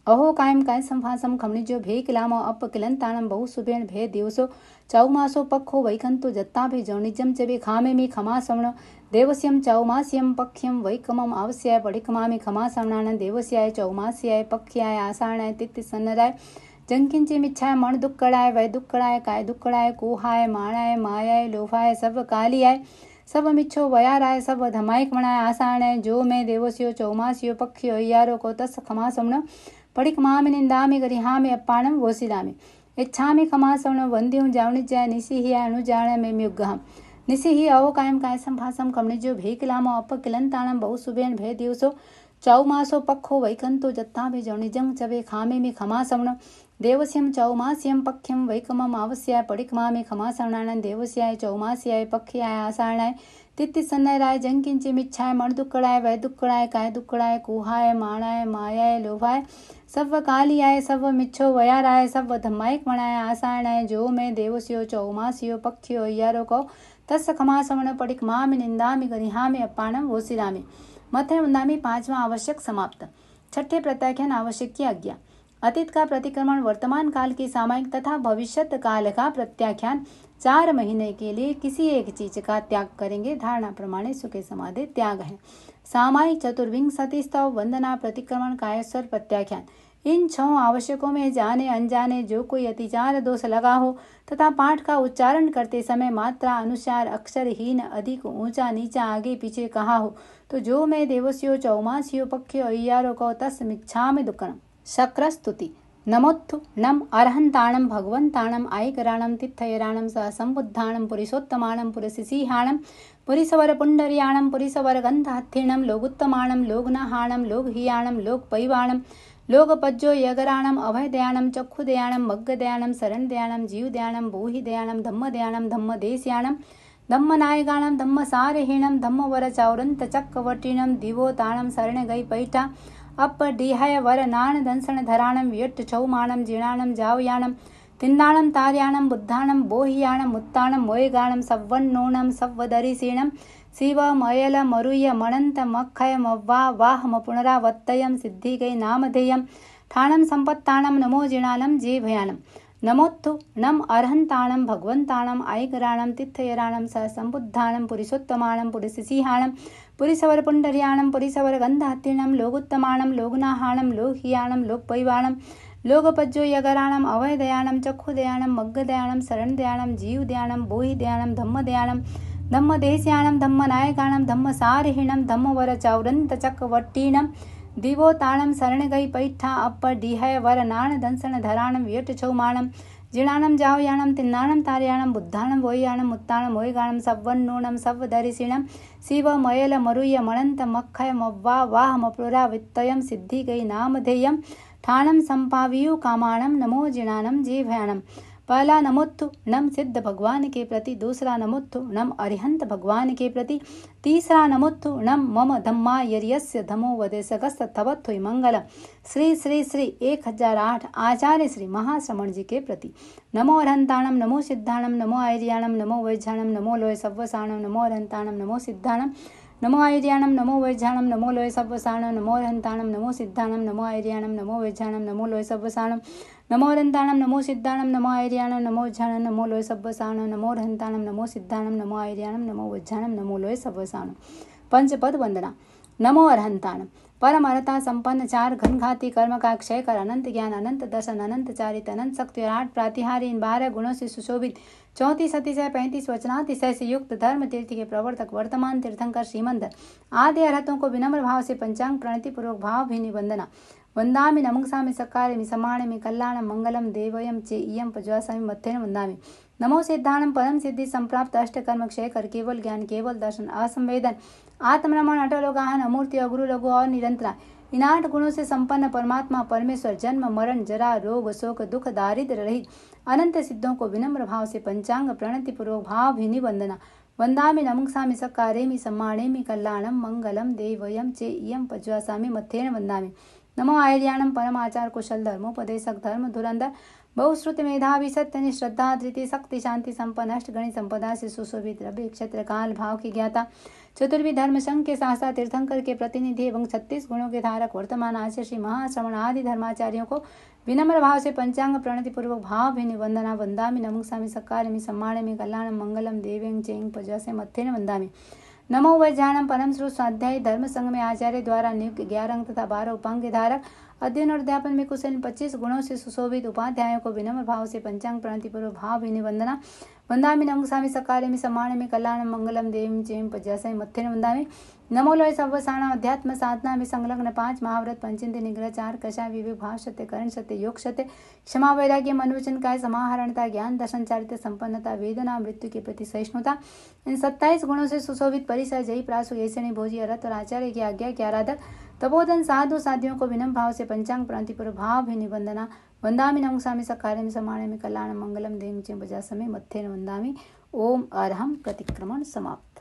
अहो कायम काय संभासम खमणिजो भे किलामो अप किलंताणम बहु सुबेण भे दिवसो चौमासो पक्खो वैकंतो जत्ता भे जौनिजम चबे खामे मी खमा समण देवस्यम चौमास्यम पक्ष्यम वैकमम आवस्याय पडिकमामि खमा समणान देवस्याय चौमास्याय पक्ष्याय आषाणाय तित्ति सन्नराय जंकिंचे मिच्छाय मण दुक्कड़ाय वै दुक्कड़ाय काय दुक्कड़ाय कोहाय माणाय मायाय लोभाय सब कालियाय सब मिच्छो वयाराय सब धमायक मणाय आषाणाय जो मैं देवस्यो चौमास्यो पक्ष्यो अय्यारो को तस् खमा समण पडिकमामि निंदामि गरिहामि अप्पाणं वोसिलामि इच्छामि खमा समण वन्द्युं जावणिजाय निशिहि अणुजाण मे म्युग्गहं निशिहि अवो कायम काय संभासम कमणिजो भेकिलामो अप किलंताणं बहु सुबेण भे दिवसो चौमासो पक्खो वैकंतो जत्ता भे जौनिजं चबे खामे मी खमा समण देवस्यं चौमास्यं पक्ष्यं वैकमम आवस्याय पडिकमामि खमा समणानन देवस्याय चौमास्याय पक्ष्याय आषाणाय तित्ति सन्नराय जंकिंचे मिच्छाय मण दुक्कड़ाय वै दुक्कड़ाय काय दुक्कड़ाय कुहाय माणाय मायाय लोभाय सब कालियाय सब मिच्छो वयाराय सब धमायक मणाय आषाणाय जो मैं देवस्यो चौमास्यो पक्ष्यो अय्यारो को तस् खमा समण पडिकमामि निंदामि गरिहामि अप्पाणं वोसिलामि मथे वंदामि 5वां आवश्यक समाप्त। छठे प्रत्याख्यान आवश्यक की आज्ञा। अतीत का प्रतिक्रमण, वर्तमान काल की सामायिक तथा भविष्यत काल का प्रत्याख्यान। 4 महीने के लिए किसी एक चीज का त्याग करेंगे। धारणा प्रमाणे सुखे समाधि त्याग है। सामायिक चतुर्विंशति स्तव, वंदना, प्रतिक्रमण, कायस्वर, प्रत्याख्यान। इन 6 आवश्यकों में जाने अनजाने जो कोई अतिचार दोष लगा हो तथा पाठ का उच्चारण करते समय मात्रा अनुसार अक्षरहीन, अधिक, ऊंचा नीचा, आगे पीछे कहा हो तो जो मैं देवस्यो चौमास्यो पक्ष्यो अय्यारो को तस्मिच्छामि दुक्कड़म। शक्रस्तुति। नमोत्थु नम अरहन्ताणं भगवन्ताणं आयकराणं तित्थयराणं स संबुद्धाणं पुरुषोत्तमाणं पुरसिंहाणं पुरीसवर पुंडरियाणं पुरीसवर गंधात्थीर्णं लोगुत्तमाणं लोगनाहाणं लोकहीयाणं लोकपैवाणं लोकपज्जो यगराणं अभयदयाणं चक्षुदयाणं मग्गदयाणं शरणदयाणं जीवदयाणं बोहिदयाणं धम्मदयाणं धम्मदेस्याणं धम्मनायकाणं धम्मसारहीणं धम्मवरचौरन्तचक्रवर्तीणं दिवोताणं शरणगै पैठा अपडिहाय वरनाण दंसणधराणं व्यट्टचौमाणं जीर्णाणं जावयाणं तिन्नाणं तार्याणं बुद्धाणं बोहियाणं मुत्ताणं मोयगाणं सव्वन्नोणं सव्वदरिसीणं शिवमयल मरुय मणंत मखयमव्वा वाहम पुनरावत्तयं सिद्धिकै नामधेयं ठाणं संपत्ताणं नमो जिणानं जीभयाणं नमोत्थु नम अर्हन्ताणं भगवन्ताणं आयगराणं तीर्थयराणं संबुद्धाणं पुरुषोत्तमाणं पुरुषसिंहाणं पुरीसवर पुंडरियाणं पुरीसवर गंधात्तीर्णं लोगुत्तमाणं लोगनाहाणं लोकहीयाणं लोकपैवाणं लोकपज्जो यगराणं अभयदयाणं चक्षुदयाणं मग्गदयाणं शरणदयाणं जीवदयाणं बोहिदयाणं धम्मदयाणं धम्मदेस्याणं धम्मनायकाणं धम्मसारहीणं धम्मवरचौरन्तचक्रवर्तीणं दिवोताणं शरणगै पैठा अपडिहय वरनाण दंसणधराणं व्यट्टचौमाणं जीर्णाणं जावयाणं तिन्नाणं तार्याणं बुद्धाणं बोहियाणं मुत्ताणं मोयगाणं सव्वन्नूणं सव्वदरिसीणं शिवमयल मरुय मणंत मखयमव्वा वाहम पुनरावत्तयं सिद्धिकै नामधेयं ठाणं संपावियु कामाणं नमो जिणानं जीभयाणं। पहला नमोत्थु नम सिद्ध भगवान के प्रति, दूसरा नमोत्थु नम अरिहंत भगवान के प्रति, तीसरा नमोत्थु नम मम धम्मा यर्यस्य धमो वदेशगस्त थवत्थुई मंगल श्री श्री श्री 1008 आचार्य श्री महाश्रमण जी के प्रति। नमो अरहंताणम नमो सिद्धाणम नमो आयर्याणम नमो वैझाणम नमो लोय सव्वसाणम नमो अरहंताणम नमो सिद्धाणम नमो आयर्याणम नमो वैझाणम नमो लोय सव्वसाणम नमो अरहंताणम नमो सिद्धाणम नमो आयर्याणम नमो वैझाणम नमो लोय सव्वसाणम नमो अरहंताणम नमो सिद्धाणम नमो आयर्याणम नमो वैझाणम नमो लोय सव्वसाणम नमो अरहंताणम नमो सिद्धाणम नमो आयर्याणम नमो वैझाणम नमो लोय सव्वसाणम। पंचपद वंदना। नमो अरहंताणम परम अर्हता संपन्न, चार घनघाती कर्म का क्षय कर, अनंत ज्ञान अनंत दर्शन अनंत चारित अनंत शक्ति और 8 प्रातिहारी, इन 12 गुणों से सुशोभित, 34 अतिशय 35 वचनातिशय से युक्त, धर्म तीर्थ के प्रवर्तक, वर्तमान तीर्थंकर श्रीमंदर आदि अरहतों को विनम्र भाव से पंचांग प्रणति पूर्वक भाव भी निवंदना। वंदामि नमंसामि सकारिमि समाणिमि कल्याणं मंगलम देवयं चे इयं पज्वासामि मत्थेन वंदामि। नमो सिद्धाणं परम सिद्धि संप्राप्त, अष्टकर्म क्षय कर, केवल ज्ञान केवल दर्शन असंवेदन आत्मरमण अटलोगाहन अमूर्ति अगुरु लघु और निरंतरा, इन 8 गुणों से संपन्न परमात्मा परमेश्वर जन्म मरण जरा रोग शोक दुख दारिद्र रहित अनंत सिद्धों को विनम्र भाव से पंचांग प्रणति पूर्वक भाव भी वंदना। वंदामि नमंसामि सकारेमि सम्मानेमि कल्याणं मंगलम देवयं चे इयं पज्वासामि मत्थेन वंदामि। नमो आयर्याणं परमाचार कुशल धर्मोपदेशक धर्म धुरंधर बहुश्रुत मेधावी सत्य श्रद्धा धृति शक्ति शांति संपन्न अष्टगणित संपदा से सुशोभित, द्रव्य क्षेत्र काल भाव की ज्ञाता, चतुर्वी धर्म संघ के शास्त्रा तीर्थंकर के प्रतिनिधि एवं 36 गुणों के धारक, वर्तमान आचार्य श्री महाश्रवण आदि धर्माचार्यों को विनम्र भाव से पंचांग प्रणति पूर्वक भाव भी निवंदना। वंदामि नमंसामि सकारिमि सम्मानिमि कल्याणं मंगलम देवें चें पज्वासे मत्थेन वंदामि। नमो वैझाणं परम श्रुत स्वाध्यायी, धर्म संघ में आचार्य द्वारा नियुक्त 11 अंक तथा 12 उपांग के धारक, अध्ययन और अध्यापन में कुशल 25 गुणों से सुशोभित उपाध्यायों को विनम्र भाव से पंचांग प्रणति पूर्वक भाव भी निवंदना। वंदामि नमंसामि सकारिमि सम्मानिमि कल्याणं मंगलम देवीं चें पज्वासे मत्थेन वंदामि। नमो लोय सव्वसाणं अध्यात्म साधना में संलग्न 5 महाव्रत, पंचेंद्रिय निग्रह, 4 कषाय, विवेक, भाव सत्य, करण सत्य, योग सत्य, क्षमा वैराग्य, मनोवचन काय समाहरणता, ज्ञान दर्शन चारित्र संपन्नता, वेदना मृत्यु के प्रति सहिष्णुता, इन 27 गुणों से सुशोभित परिसर, जयी प्रासु ऐसे भोजी अरत और आचार्य की आज्ञा के आराधक, तपोधन साधु साधियों को विनम्र भाव से पंचांग प्रणति पूर्वक भाव भी निवंदना। वंदामि नमंसामि सकारिमि सम्मानिमि कल्याणं मंगलम देवीं चें पज्वासामि मत्थेन वंदामि। ओम अरहं प्रतिक्रमण समाप्त।